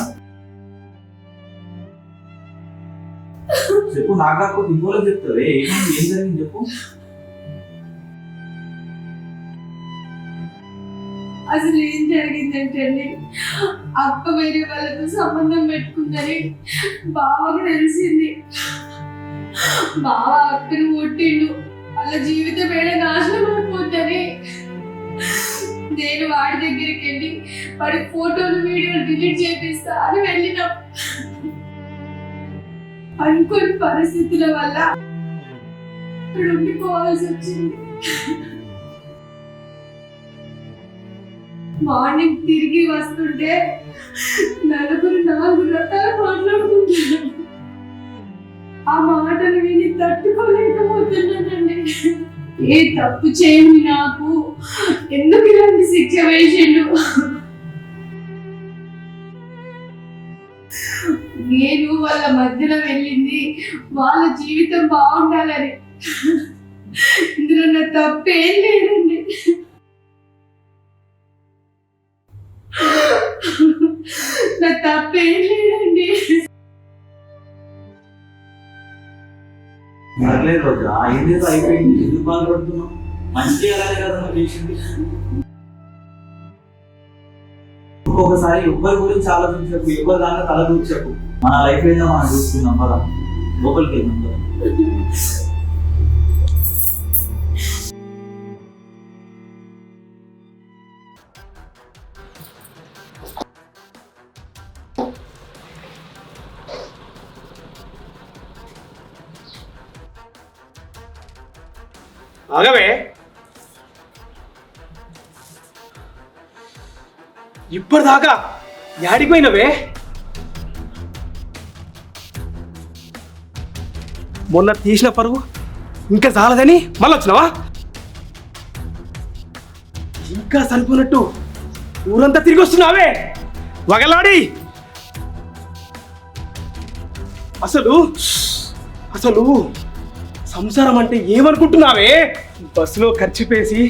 చెప్పు, నాకు కాకపోతే ఇంకోలో చెప్తావే. ఏమైంది? ఏం జరిగింది చెప్పు. అసలు ఏం జరిగిందంటే అక్క వేరే వాళ్ళతో సంబంధం పెట్టుకుందని బావకి తెలిసింది. బావ అక్కను కొట్టిండు, వాళ్ళ జీవితం ఏడ నాశనం అయిపోద్దని నేను వాడి దగ్గరికి వెళ్ళి వాడి ఫోటోలు వీడియోలు డిలీట్ చేపిస్తా అని వెళ్ళినాం. అనుకోని పరిస్థితుల వల్ల ఇక్కడ ఉండిపోవాల్సి వచ్చింది. మార్నింగ్ తిరిగి వస్తుంటే నలుగురు 4 రకాలు మాట్లాడుకుంటున్నారు. ఆ మాటలు విని తట్టుకోలేకపోతున్నానండి. ఏ తప్పు చేయని నాకు ఎందుకు ఇలాంటి శిక్ష వేసిండు? నేను వాళ్ళ మధ్యలో వెళ్ళింది వాళ్ళ జీవితం బాగుండాలని. ఇందులో నా తప్పేం లేదండి. నా తప్పేం లేదండి. పర్లేదు రోజా, అయిందేదో అయిపోయింది, ఎందుకు బాధపడుతున్నావు? మంచిగా అలాగే కదా నువ్వు చేసింది. ఒక్కొక్కసారి ఎవరి గురించి ఆలోచించకు, ఎవరి దాంట్లో తల దూర్చకు. మన లైఫ్ ఏందో మనం చూసుకుందాం కదా, లోపలికి వెళ్దాం కదా. ఆగవే, ఇప్పటిదాకా యాడిపోయినవే? మొన్న తీసిన పరువు ఇంకా చాలదని మళ్ళీ వచ్చినావా? ఇంకా చనిపోయినట్టు ఊరంతా తిరిగి వస్తున్నావే వగలాడి. అసలు అసలు సంసారం అంటే ఏమనుకుంటున్నావే? బస్సులో ఖర్చు పేసి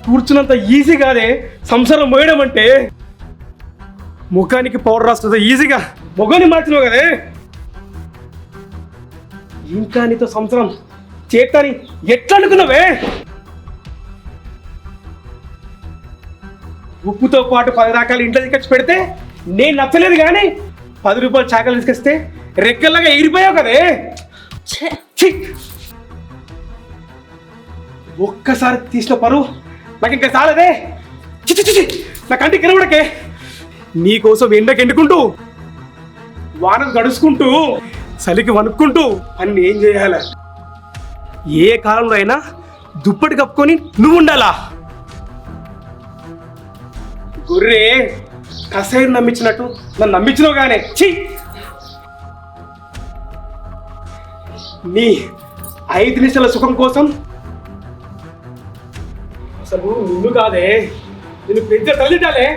కూర్చున్నంత ఈజీ కాదే సంసారం మోయడం అంటే. ముఖానికి పౌడర్ రాస్తుంది ఈజీగా మొగాన్ని మార్చినావు కదే. ఇంకా నీతో సంసారం చేస్తాని ఎట్లా అనుకున్నావే? ఉప్పుతో పాటు 10 రకాల ఇంట్లో తీసుకొచ్చి పెడితే నేను నచ్చలేదు, కానీ 10 రూపాయలు చాకలు తీసుకొస్తే రెక్కల్లాగా ఎగిరిపోయావు కదే. ఛీ! ఒక్కసారి తీసిన పరువు నాకు ఇంకా చాలదే. చిచి చిచి, నా కంటికి కనబడకే. నీకోసం ఎండకి ఎండుకుంటూ, వానలు గడుచుకుంటూ, చలికి వణుక్కుంటూ అన్ని ఏం చేయాలి? ఏ కాలంలో అయినా దుప్పటి కప్పుకొని నువ్వు ఉండాలా? గుర్రే కసైరు నమ్మించినట్టు నన్ను నమ్మించినావు గానే. ఛీ! నీ 5 నిమిషాల సుఖం కోసం అసలు నిన్ను కాదే, నిన్ను పెద్ద తల్లిటాలే.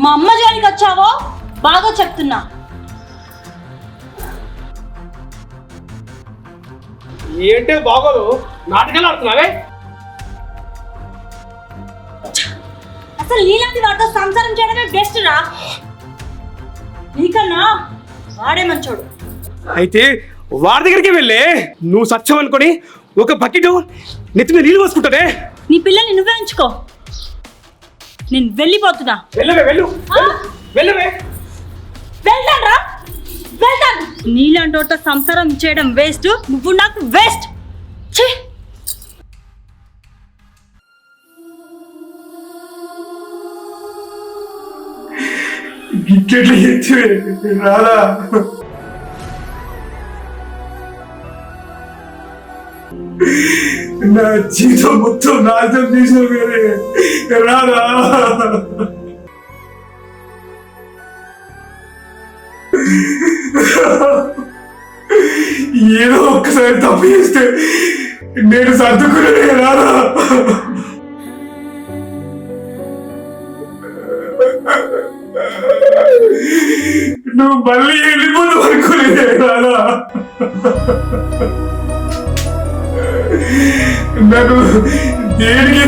మా అమ్మ జోలికి వచ్చావో బాగా చెప్తున్నా. ఏంటే బాగోదు, నాటకాలు ఆడుతున్నావే? అసలు నీలాంటి వాడితో సంసారం చేయడమే బెస్ట్ రా. నీకన్నా వాడే మంచోడు. అయితే వాడి దగ్గరికి వెళ్ళే. నువ్వు సత్యం అనుకొని ఒక బకెట్ నెత్తి మీద నీళ్ళు పోసుకుంటానే. నీ పిల్లల్ని నువ్వే ఉంచుకో, నేను వెళ్ళిపోతున్నా. వెళ్ళవే, వెళ్ళు వెళ్ళవే. వెళ్తాను, వెళ్తాను. నీలాంటి వాడితో సంసారం చేయడం వేస్ట్, నువ్వు నాకు వేస్ట్. ఛీ! గిట్టెట్లు ఎత్తివే రాదా? నా జీవితం మొత్తం నాశనం చేసావు కానీ రాదా? ఏదో ఒక్కసారి తప్పు చేస్తే నేను సర్దుకునే రాదా? నువ్వు మళ్ళీ వెళ్ళిపోతు అనుకునే రాదా? నన్ను దేనికి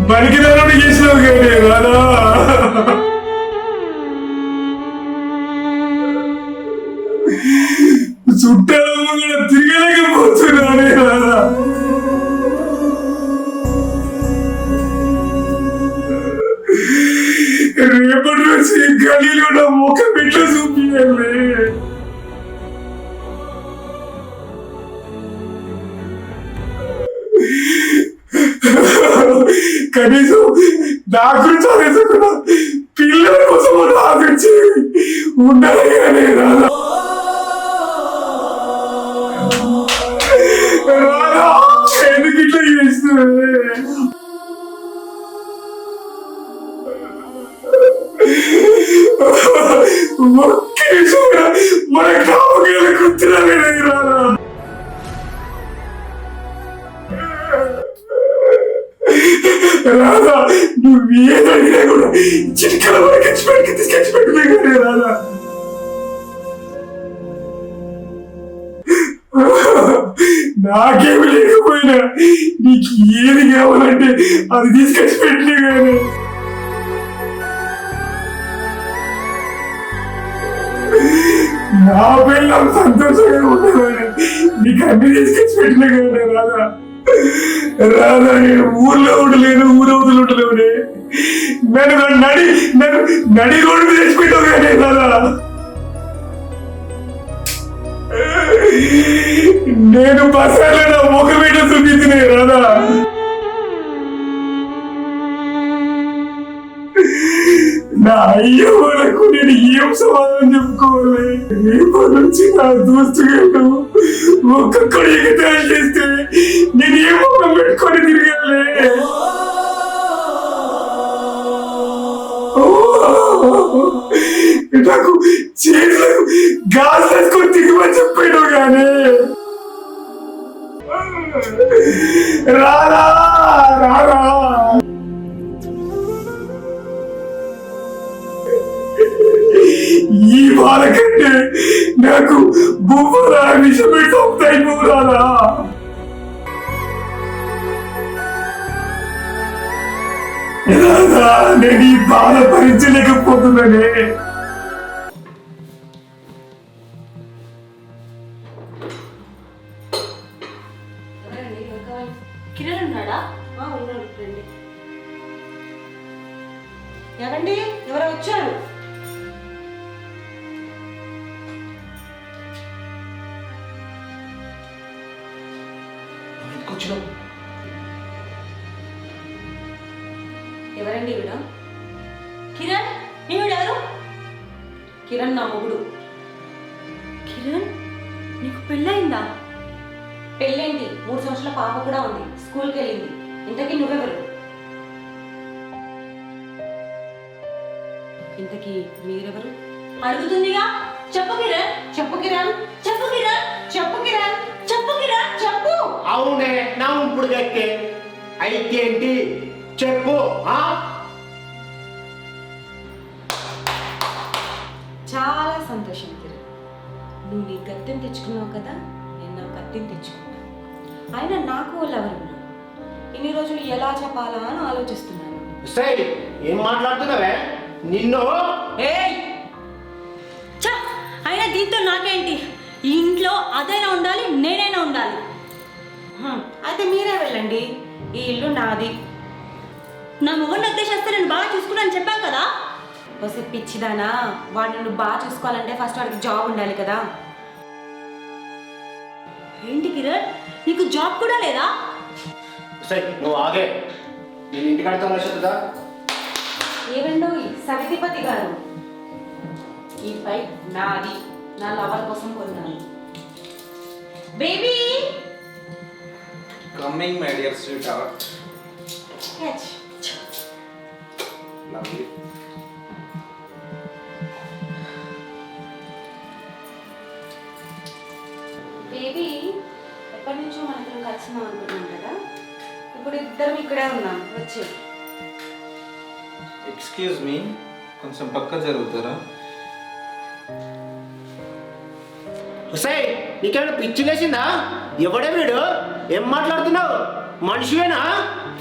బలికిదారుని చేసినావు కానీ రాదా? చుట్టాలమ్మ కూడా తిరగలేకపోతున్నానే రాదా? రేపటి నుంచి గలీలో నా ముఖం ఎట్లా చూపించాలి? కనీసం నా గురించి ఆలోచించకుండా పిల్లల కోసం ఆలోచించి ఉండాలి కానీ రాదా? ఎందుకు ఇట్లా చేస్తుంది? మన కామకేళ కుర్తిరాలే రాదా? రాదా, నువ్వు ఏదడినా కూడా చిటికల వరకు తీసుకొచ్చి పెట్టుకునే కానీ రాదా? నాకేమి లేకపోయినా నీకు ఏది కావాలంటే అది తీసుకొచ్చి పెట్టిన కానీ నా పిల్లలు సంతోషంగా ఉండేవాడు నీకు అన్ని తీసుకొచ్చి పెట్టిన కానీ రాదా రాదా నేను ఊర్లో ఉండలేను ఊరవతలు ఉండలేవునే నన్ను నడి రోడ్డు తెచ్చిపెట్టావు కానీ రాదా నేను బస్సాలో నా ముఖం మీద చూపించినే రాదా నా అయ్యో వాళ్ళకు నేను ఏం సమాధానం చెప్పుకోవాలి రేపటి నుంచి నా దోస్తుగాడు ఒక్కొక్కడు ఎగతాళి చేస్తే నేను ఏ ముఖం పెట్టుకొని తిరగాలి నాకు చేతులకు గాజు వేసుకొని తిరిగిమని చెప్పాడు కానీ రారా రారా ఈ బాధ కంటే నాకు బువ్వరా విషయం పెడతాయి బువ్వరారా నేను ఈ బాధ భరించలేకపోతున్నానే కిరణ్ ఉన్నాడా? ఉన్నాడు రండి. ఎవరండి ఎవరో వచ్చారు? ఎవరండి ఈవిడ? కిరణ్ ఈవిడెవరు? కిరణ్ నా మొగుడు. కిరణ్ నీకు పెళ్ళయిందా? పెళ్ళైంది, 3 సంవత్సరాల పాప కూడా ఉంది, స్కూల్కి వెళ్ళింది. ఇంతకీ నువ్వెవరు? ఇంతకీ మీరెవరు? అడుగుతుందిగా, చెప్పు కిరణ్, చెప్పు కిరణ్, చెప్పు కిరణ్, చెప్పు కిరణ్, చెప్పు కిరణ్, చెప్పు. అవునే నా ఇప్పుడు గట్టే అయితే ఏంటి చెప్పు. చాలా సంతోషం కిరణ్, నువ్వు నీ కత్తిని తెచ్చుకున్నావు కదా, నేను నా కత్తిని తెచ్చుకున్నాను. అయినా నాకు వాళ్ళు ఎవరున్నారు? ఇన్ని రోజులు ఎలా చెప్పాలా అని ఆలోచిస్తున్నాను. సరే ఏం మాట్లాడుతున్నావే నిన్ను? అయినా దీంతో నాకేంటి? ఈ ఇంట్లో అదైనా ఉండాలి, నేనైనా ఉండాలి. అయితే మీరే వెళ్ళండి, ఈ ఇల్లు నాది. నా మొగుడిని ఉద్దేశిస్తే నేను బాగా చూసుకున్నాను చెప్పాను కదా. వస్తే పిచ్చిదానా, వాడిని నువ్వు బాగా చూసుకోవాలంటే ఫస్ట్ వాడికి జాబ్ ఉండాలి కదా. ఏంటి కిరణ్, నీకు జాబ్ కూడా లేదా? సరే నువ్వు ఆగే, నేను ఇంటికి అడతాను కదా. ఏమండో సవితిపతి గారు, ఈ బైక్ నాది, నా లవర్ కోసం కొన్నాను. Baby coming my dear sweet heart. Lovely. Baby ఎప్పటి నుంచో మన ఇద్దరం కలిసినాం అనుకున్నాం కదా, ఇప్పుడు ఇద్దరం ఇక్కడే ఉన్నాం. వచ్చే ఎక్స్క్యూజ్ మీ, కొంచెం పక్క జరుగుతారా? హుసైన్ నీకేమైనా పిచ్చి లేచిందా? ఎవడే వీడు? ఏం మాట్లాడుతున్నావు? మనిషివేనా?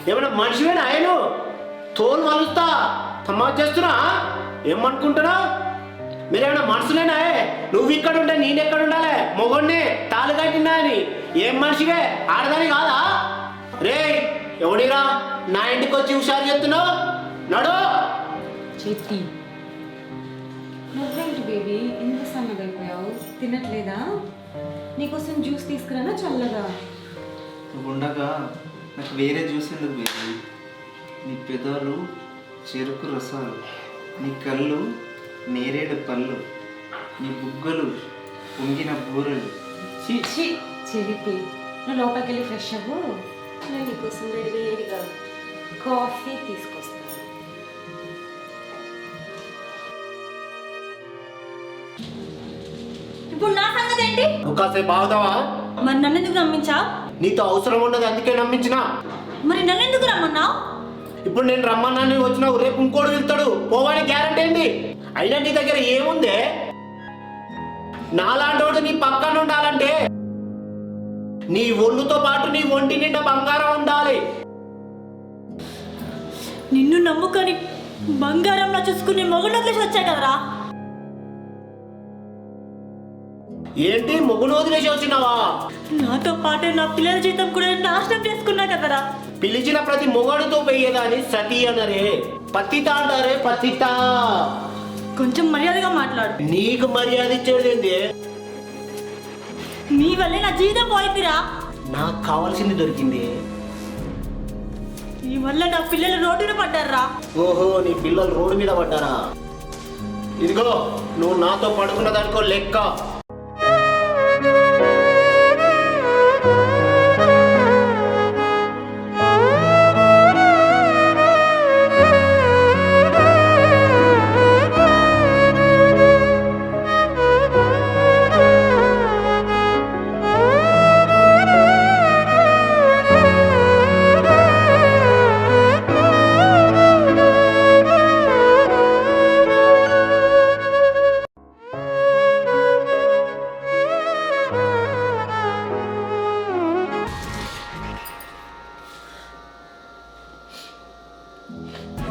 ఏమైనా మనిషివేనా? ఆయన తోలు వలుస్తా తమాషా చేస్తున్నా ఏమనుకుంటున్నావు? మీరేమైనా మనుషులేనా? నువ్వు ఇక్కడ ఉంటే నేను ఎక్కడ ఉండాలి? మొగొడిని తాళి కట్టినా అని ఏం మనిషివే? ఆడదాని కాదా? రే ఎవడిరా నా ఇంటికి వచ్చి హుషారు చెప్తున్నావు? నడు చెట్టి. నువ్వేంటి బేబీ ఇంత సన్నగా అయిపోయావు? తినట్లేదా? నీకోసం జ్యూస్ తీసుకురానా చల్లగా? నువ్వు ఉండగా నాకు వేరే జ్యూస్ ఎందుకు బేబీ? నీ పెదాలు చెరుకు రసాలు, నీ కళ్ళు నేరేడు పళ్ళు, నీ బుగ్గలు పొంగిన బూరెలు. చెరిపి నువ్వు లోపలికి వెళ్ళి ఫ్రెష్ అవ్వు, నేను నీకోసం వేడిగా కాఫీ తీసుకొస్తాను. ఇప్పుడు నా సంగతి ఏంటి? నువ్వు కాసేపు బాగుతావా? మరి నన్ను ఎందుకు నమ్మించావు? నీతో అవసరం ఉండదు అందుకే నమ్మించిన. మరి నన్ను ఎందుకు రమ్మన్నావు? ఇప్పుడు నేను రమ్మన్నాను వచ్చినావు, రేపు ఇంకోడు వెళ్తాడు, పోవాలని గ్యారంటీ ఏంటి? అయినా నీ దగ్గర ఏముందే? నాలాంటి నీ పక్కన ఉండాలంటే నీ ఒళ్ళుతో పాటు నీ ఒంటి నిండా బంగారం ఉండాలి. నిన్ను నమ్ముకొని బంగారంలో చూసుకునే మొగుడు వదిలేసి వచ్చా కదరా. ఏంటి మొగుడు వదిలేసి వచ్చినావా? నాతో పాటు నా పిల్లల జీవితం కూడా నాశనం చేసుకున్నా కదరా. పిలిచిన ప్రతి మొగాడుతో పోయేదాన్ని సతీ అనరే, పతిత అంటారే, పతిత. కొంచెం మర్యాదగా మాట్లాడు. నీకు మర్యాద ఇచ్చేది ఏంది? నీ వల్లే నా జీవితం పోయిందిరా. నాకు కావాల్సింది దొరికింది. నీ వల్ల నా పిల్లలు రోడ్డున పడ్డారా. ఓహో, నీ పిల్లలు రోడ్డు మీద పడ్డారా? ఇదిగో నువ్వు నాతో పడుకున్న దానికో లెక్క.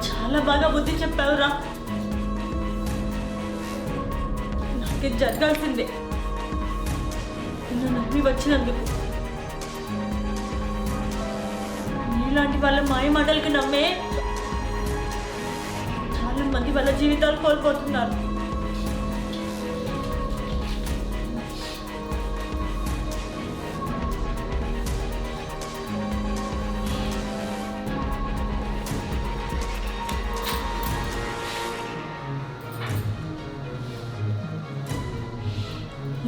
చాలా బాగా బుద్ధి చెప్పావురా. నాకే జరగాల్సిందే. నన్ను నమ్మి వచ్చినందుకు. నీలాంటి వాళ్ళ మాయ మాటలకు నమ్మే చాలా మంది వాళ్ళ జీవితాలు కోల్పోతున్నారు.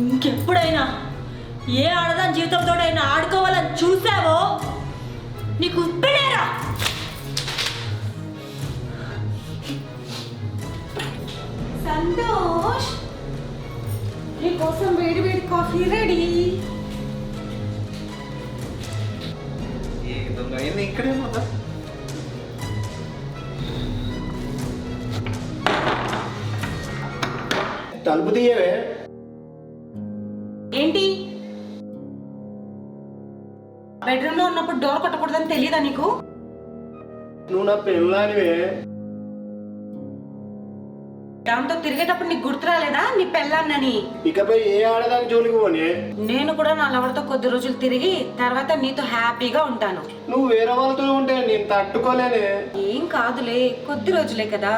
ఇంకెప్పుడైనా ఏ ఆడదాని జీవితంతోడైనా ఆడుకోవాలని చూసావో నీకు ఉప్పినేరా. సంతోష్, నీకోసం వేడి వేడి కాఫీ రెడీ. ఇక్కడేమో తలుపు తీయవే. ఏంటి? బెడ్రూమ్ లో ఉన్నప్పుడు డోర్ కొట్టకూడదని తెలియదా నీకు? నువ్వు నా పెళ్ళానివే. దాంతో తిరిగేటప్పుడు నీకు గుర్తు రాలేదా నీ పెళ్ళాన్నని? ఇకపై ఏ ఆడదాని జోలికి పోనీ. నేను కూడా నా లవర్తో కొద్ది రోజులు తిరిగి తర్వాత నీతో హ్యాపీగా ఉంటాను. నువ్వు వేరే వాళ్ళతో ఉంటే నేను తట్టుకోలేనే. ఏం కాదులే, కొద్ది రోజులే కదా.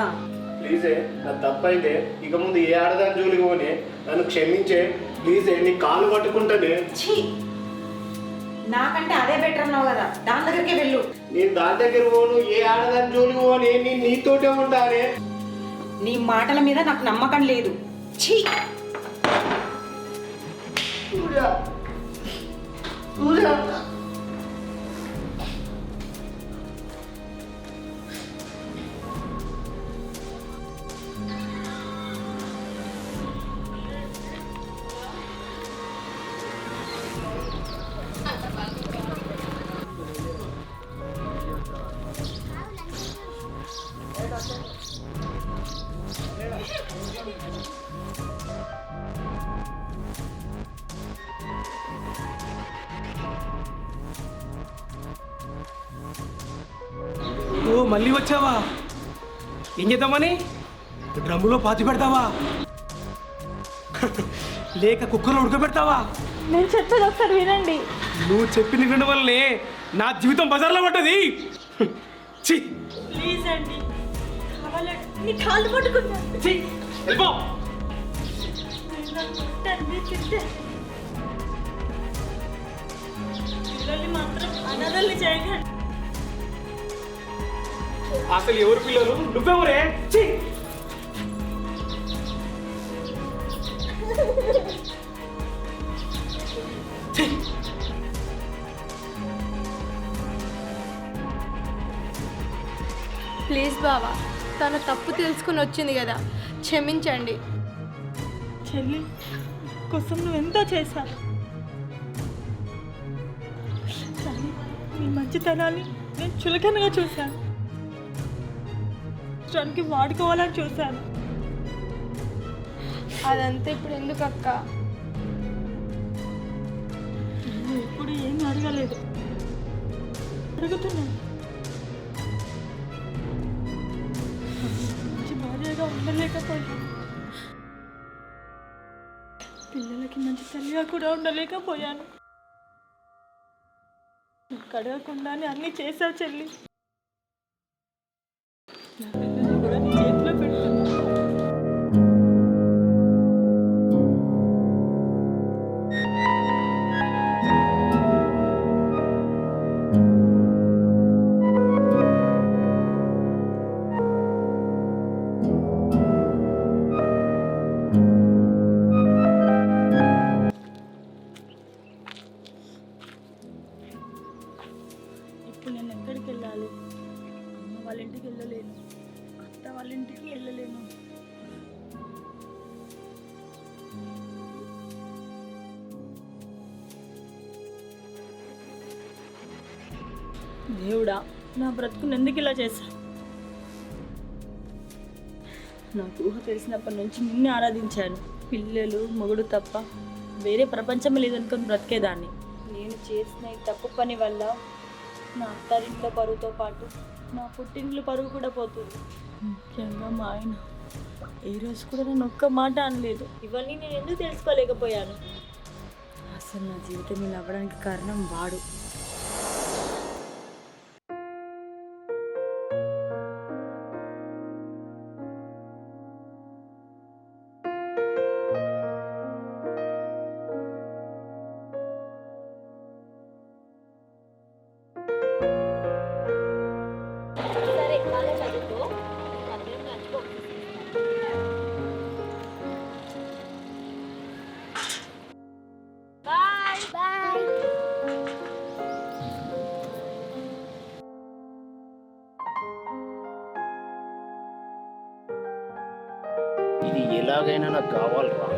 ప్లీజే, నా తప్పైందే. ఇక ముందు ఏ ఆడదాని జోలికి పోనీ. నన్ను క్షమించే ప్లీజే. నీ కాలు పట్టుకుంటానే. ఛీ, నాకంటే అదే బెటర్ అన్నావు కదా, దాని దగ్గరికి వెళ్ళు. నేను దాని దగ్గర పోను, ఏ ఆడదాని జోలికి పోనీ. నేను నీతోటే ఉంటానే. నీ మాటల మీద నాకు నమ్మకం లేదు. ఛీ. ఓ, మళ్ళీ వచ్చావా? ఏం చేద్దామని? డ్రమ్ములో పాతి పెడతావా లేక కుక్కర్లో ఉడకబెడతావా? నేను చెప్పేది ఒకసారి వినండి. నువ్వు చెప్పిన వినడం వల్లనే నా జీవితం బజార్లో పడ్డది. ఛీ, ప్లీజ్ అండి, కావాలండి నీ కాళ్ళు పట్టుకుంటాను. ఛీ, వెళ్ళిపో. పిల్లల్ని మాత్రం అనాథల్ని చేయకండి. అసలు ఎవరు పిల్లలు? నువ్వెవరే? ఛీ. ఛీ. ప్లీజ్ బావా, తన తప్పు తెలుసుకుని వచ్చింది కదా, క్షమించండి. చెల్లి కోసం నువ్వు ఎంతో చేశావు. కానీ నీ మంచితనాన్ని నేను చులకనగా చూశాను. దానికి వాడుకోవాలని చూశాను. అదంతా ఇప్పుడు ఎందుకు అక్క? నువ్వు ఎప్పుడు ఏమీ అడగలేదు, అడుగుతున్నాను. మంచిగా ఉండలేకపోయాను. పిల్లలకి మంచి తల్లిగా కూడా ఉండలేకపోయాను. కడగకుండానే అన్నీ చేసావు చెల్లి. నా పిల్లల్ని కూడా నీ చేతిలో పెడుతున్నా. ఇప్పుడు నేను ఎక్కడికి వెళ్ళాలి? అమ్మ వాళ్ళ ఇంటికి వెళ్ళలేను, అత్త వాళ్ళ ఇంటికి వెళ్ళలేను. దేవుడా, నా బ్రతుకుని ఎందుకు ఇలా చేశా? నాకు ఊహ తెలిసినప్పటి నుంచి నిన్ను ఆరాధించాను. పిల్లలు మొగుడు తప్ప వేరే ప్రపంచమే లేదనుకొని బ్రతికేదాన్ని. నేను చేసిన ఈ తప్పు పని వల్ల నా అత్తారింట్లో పరువుతో పాటు నా పుట్టింట్లో పరువు కూడా పోతుంది. ముఖ్యంగా మా ఆయన ఏ రోజు కూడా నేను ఒక్క మాట అనలేదు. ఇవన్నీ నేను ఎందుకు తెలుసుకోలేకపోయాను? అసలు నా జీవితం ఇలా అవ్వడానికి కారణం వాడు. సరే, బాగా చదువుకో. అందరం లంచ్కో. Bye bye. ఇది ఎలాగైనా నాకు కావాలరా.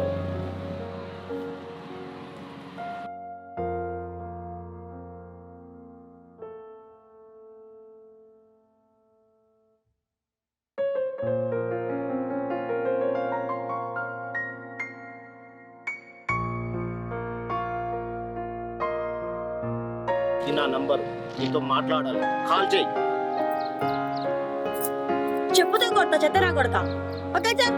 ఇది నా నంబర్, నీతో మాట్లాడాలి. కాల్ చేయి. చెప్పుతో కొడతా, చెత్తరా కొడతా. Okay sir.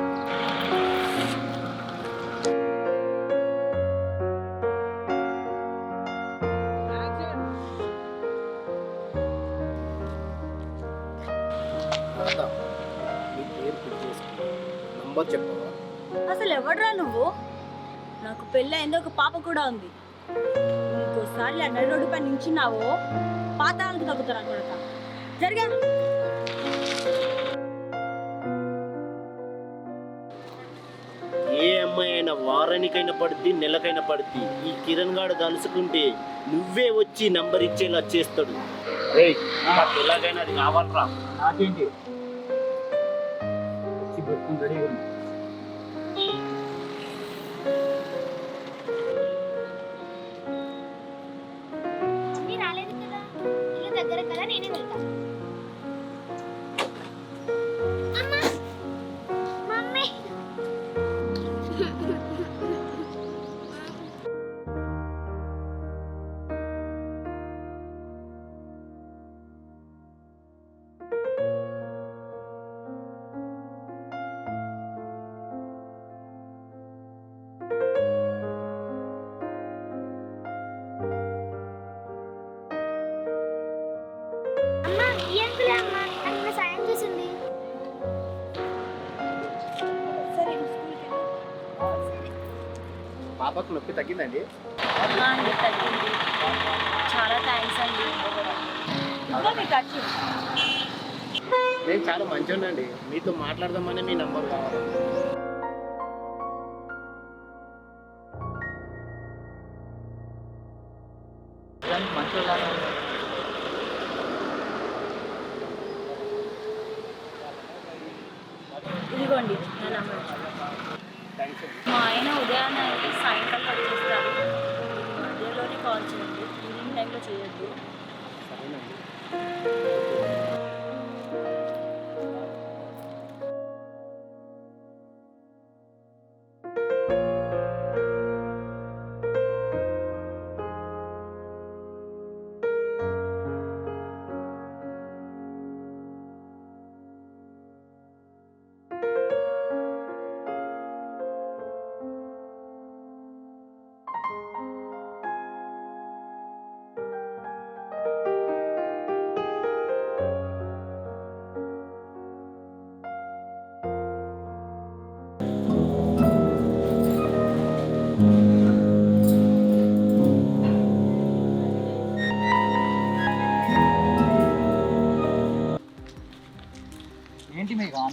నీ పేరు గుర్తు చేసుకో. నంబర్ చెప్పవా? అసలు ఎవడ్రా నువ్వు? నాకు పెళ్ళయిందో ఒక పాప కూడా ఉంది. ఇంకోసారి ఆ నడి రోడ్డు పై నించున్నావో పాతాలకు తగ్గుతారా కొడతా. జరిగా ఏ అమ్మాయి అయినా వారానికైనా పడుద్ది, నెలకైనా పడుద్ది. ఈ కిరణ్ గాడు తలుసుకుంటే నువ్వే వచ్చి నంబర్ ఇచ్చేలా చేస్తాడు. నాకు ఎలాగైనా అది కావాలరా. నాకేంటి పెట్టుకుని రెడీగా ఉంది. మమ్మీ రాలేదు కదా, ఇల్లు దగ్గర కదా, నేనే వెళ్తా. అమ్మా, మమ్మీ. అమ్మా, ఈ అంకులే అమ్మా, నాకు సాయం చేసింది. సరే స్కూల్కి వెళ్ళు. పాపకు నొప్పి తగ్గిందండి? అండి తగ్గింది. చాలా థ్యాంక్స్ అండి. ఇంకా మీకు ఖర్చు. నేను చాలా మంచిగానండి. మీతో మాట్లాడదామని మీ నంబర్ కావాలి. మంచిగా ఇదిగోండి నా నంబర్. మా ఆయన ఉదయాన్నే అయితే సాయంకాలం వచ్చేస్తారు. మధ్యలోనే కాల్ చేయండి, ఈవినింగ్ టైంలో చేయొద్దు.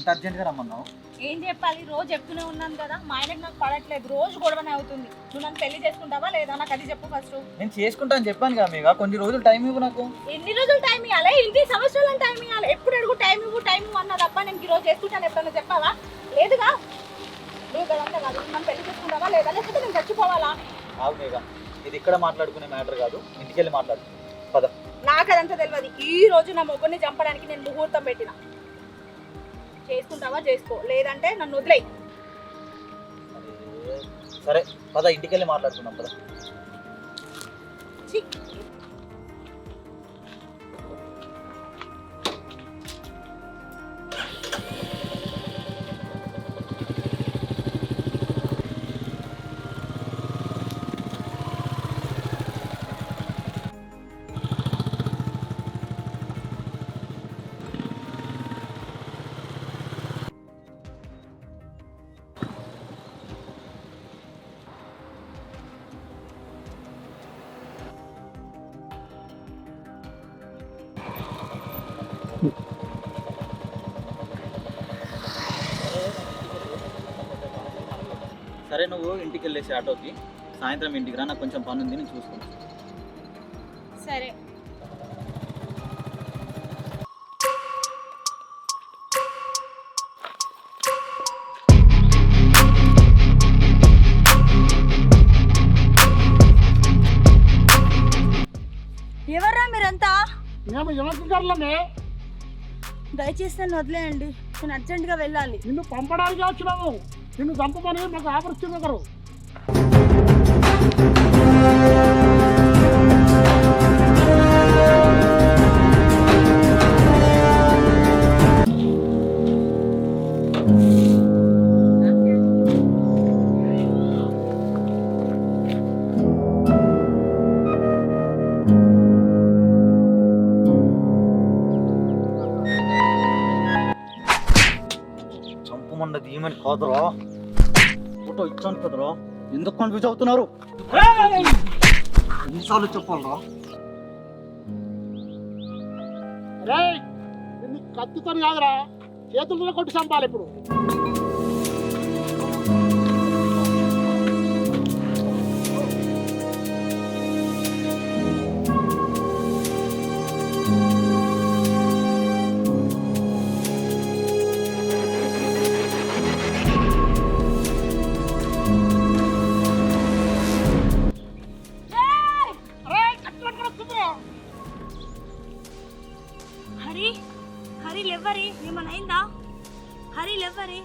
అంత అర్జెంట్గా రమ్మన్నావు? ఏం చెప్పాలి, రోజు చెప్తూనే ఉన్నాను కదా, మా ఆయనకు నాకు పడట్లేదు, రోజు గొడవనే అవుతుంది. నువ్వు నన్ను పెళ్లి చేసుకుంటావా లేదా నాకు అది చెప్పు ఫస్ట్. నేను చేసుకుంటా అని చెప్పాను కదా మేఘ, కొన్ని రోజులు టైం ఇవ్వు నాకు. ఎన్ని రోజులు టైం ఇవ్వాలి? ఎన్ని సంవత్సరాలు టైం ఇవ్వాలి? ఎప్పుడు అడుగు టైం ఇవ్వు అన్నా తప్ప నేను ఈ రోజు చేసుకుంటాను ఎప్పుడన్నా చెప్పావా? లేదుగా. నువ్వు కదంతా కాదు, నన్ను పెళ్లి చేసుకుంటావా లేదా, లేకపోతే నేను చచ్చిపోవాలా? ఆగు మేఘ, ఇది ఇక్కడ మాట్లాడుకునే మ్యాటర్ కాదు, ఇంటికి వెళ్ళి మాట్లాడు పద. నాకు అదంతా తెలియదు. ఈ రోజు నా మొగ్గుని చంపడానికి నేను ముహూర్తం పెట్టిన. చేసుకుంటావా చేసుకో, లేదంటే నన్ను వదిలేయి. సరే పద, ఇంటికి వెళ్ళి మాట్లాడుకుందాం పద. సరే నువ్వు ఇంటికి వెళ్ళేసి ఆటోకి, సాయంత్రం ఇంటికి రా, నాకు కొంచెం పని ఉంది, నేను చూసుకుంటాను. సరే. ఎవర్రా మీరంతా? మేము యువకులమే. దయచేసి నన్ను వదిలేయండి, నేను అర్జెంటుగా వెళ్ళాలి. నిన్ను పంపడానికి వచ్చినాము, నిన్ను చంపమని మాకు ఆఫర్ ఇచ్చింది ఒకరు. చంపమన్నది ఏమని కాదురా, ఫోటో ఇచ్చాను కదరా, ఎందుకు కన్ఫ్యూజ్ అవుతున్నారు? ఎన్నిసార్లు చెప్పాలరా? కత్తితో కాదురా, చేతులతో కొట్టి చంపాలి ఇప్పుడు. హరి, హరి లేవరి, ఏమన్నా అయిందా? హరి లేవరి.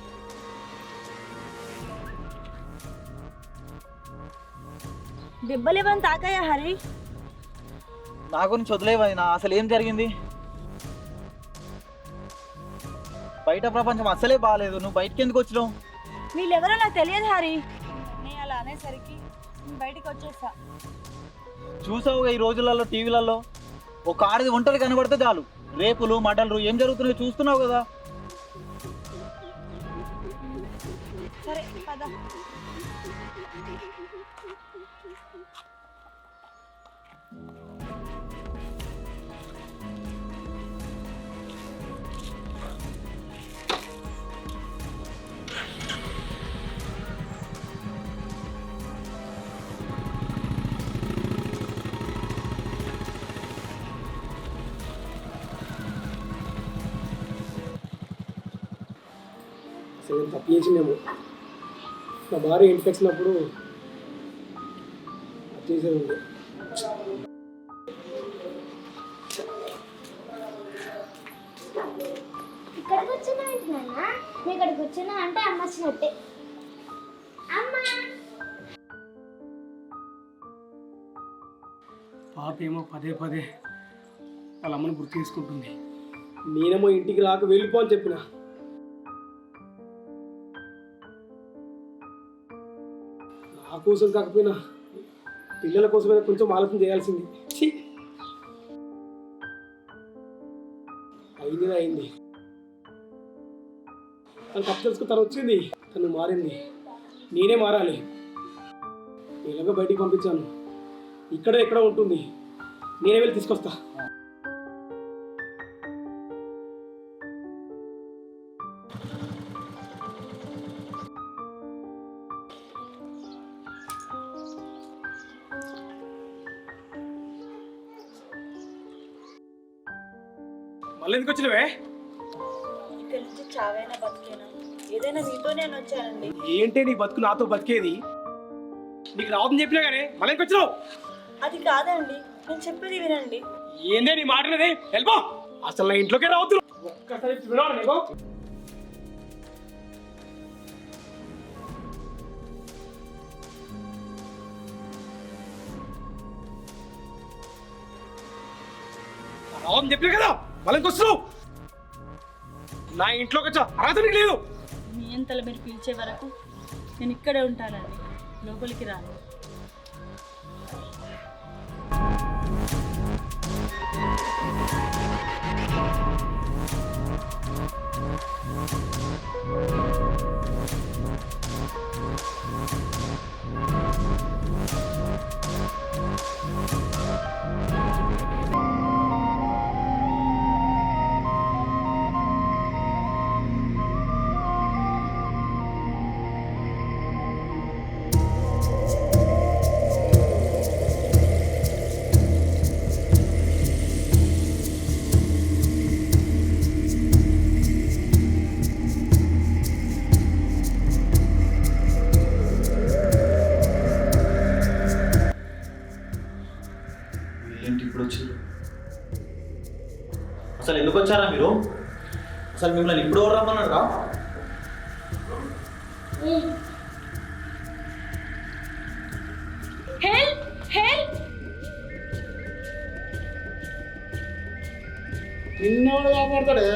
దెబ్బలు ఏమైనా తాకాయా హరి? నా గురించి వదిలేవది, నా అసలు ఏం జరిగింది? బయట ప్రపంచం అసలే బాగాలేదు, నువ్వు బయటికి ఎందుకు వచ్చినావు? వీళ్ళెవరో నాకు తెలియదు హరి. నేను అలా అనేసరికి నేను బయటికి వచ్చేసా. చూసావుగా ఈ రోజులలో టీవీలలో ఒక ఆడది ఒంటరి కనబడితే చాలు, రేపులు మర్డర్లు ఏం జరుగుతున్నాయో చూస్తున్నావు కదా. సరే పద. అసలు నేను తప్పు చేసిందేమో. నా భార్య ఇంటికి వచ్చినప్పుడు చేసేది ఉంది. ఇక్కడికి వచ్చినా ఏంటి నాన్న? నేను ఇక్కడికి వచ్చినా అంటే అమ్మ వచ్చినట్టే. అమ్మ పాప ఏమో పదే పదే వాళ్ళ అమ్మని గుర్తు చేసుకుంటుంది. నేనేమో ఇంటికి రాక వెళ్ళిపో అని చెప్పిన. నా కోసం కాకపోయినా పిల్లల కోసమైనా కొంచెం ఆలోచన చేయాల్సింది. అయింది. తను తప్పు తెలుసుకుని తను వచ్చింది, తను మారింది. నేనే మారాలి. ఎలాగో బయటికి పంపించాను, ఎక్కడ ఉంటుంది, నేనే వెళ్ళి తీసుకొస్తా. మళ్ళీ ఎందుకు వచ్చినవే? ఇక్కడ నుంచి చావైనా బతికేనా ఏదైనా మీతోనే అని వచ్చానండి. ఏంటి నీ బతుకు నాతో బతికేది? నీకు రావద్దని చెప్పినా కానీ మళ్ళీ ఎందుకు వచ్చినావు? అది కాదండి, నేను చెప్పేది వినండి. ఏందే నీ మాటలేదే? వెళ్ళిపో, అసలు నా ఇంట్లోకే రావద్దు. ఒక్కసారి వినవా నీకు? రావద్దని చెప్పినా కదా మళ్ళీ ఎందుకు వస్తున్నావు? నా ఇంట్లోకి వచ్చా అర్హత నీకు లేదు. మీ అంతలో మీరు పిలిచే వరకు నేను ఇక్కడే ఉంటానండి, లోపలికి రాను. ఏంటి ఇప్పుడు వచ్చారు? అసలు ఎందుకు వచ్చారా మీరు? అసలు మిమ్మల్ని ఇప్పుడు ఎవరు రమ్మన్నారా? Help help నిన్నోడు కాపాడతాడే.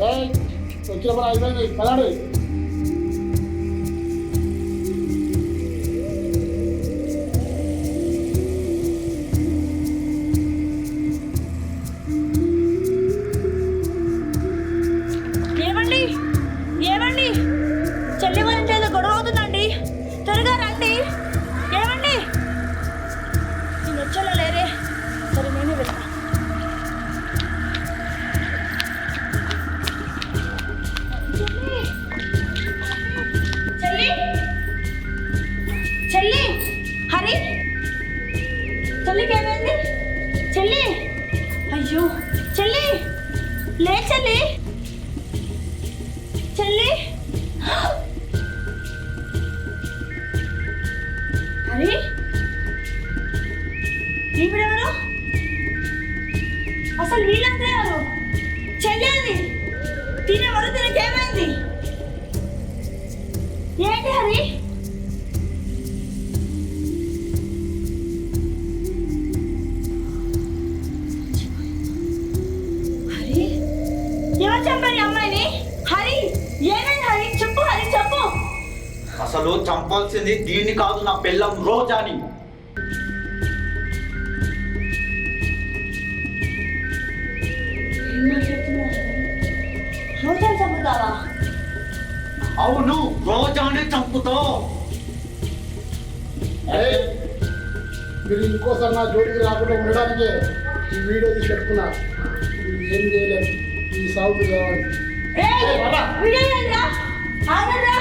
అరే వచ్చినప్పుడు అయిపోయింది పదాడు. ఏమండి ఏమండి, చెల్లి వాళ్ళ ఇంట్లో ఏదో గొడవ అవుతుందండి, త్వరగా రండి. ఏమండి, నేను వచ్చేలా లేరే. సరే నేనే వెళ్తా. చెల్లి చెల్లి హరి, చెల్లికి ఏమైంది? చెల్లి, అయ్యో చెల్లి, లే చెల్లి, చెల్లి. హరి, ఈవిడెవరు? అసలు వీళ్ళంతా ఎవరు? చెల్లేది తినేవారు, తినకేమైంది? ఏంటి హరి? హరి, ఎవరు చంపారు అమ్మాయిని? హరి, ఏమైంది హరి? చెప్పు హరి, చెప్పు. అసలు చంపాల్సింది దీన్ని కాదు, నా పెళ్ళం రోజాని. ఏం మాట్లాడుతున్నావు? రోజా చంపుతావా? అవును, రోజానే చంపుతావు. అరే మీరు ఇంకోసారి నా జోడికి రాకుండా ఉండడానికే ఈ వీడియో తీసి పెట్టుకున్నా. మీరు ఏం చేయలేదు, ఈ సాగు కావాలి. ఏయ్, వీడియో ఏంట్రా? ఆగండ్రా.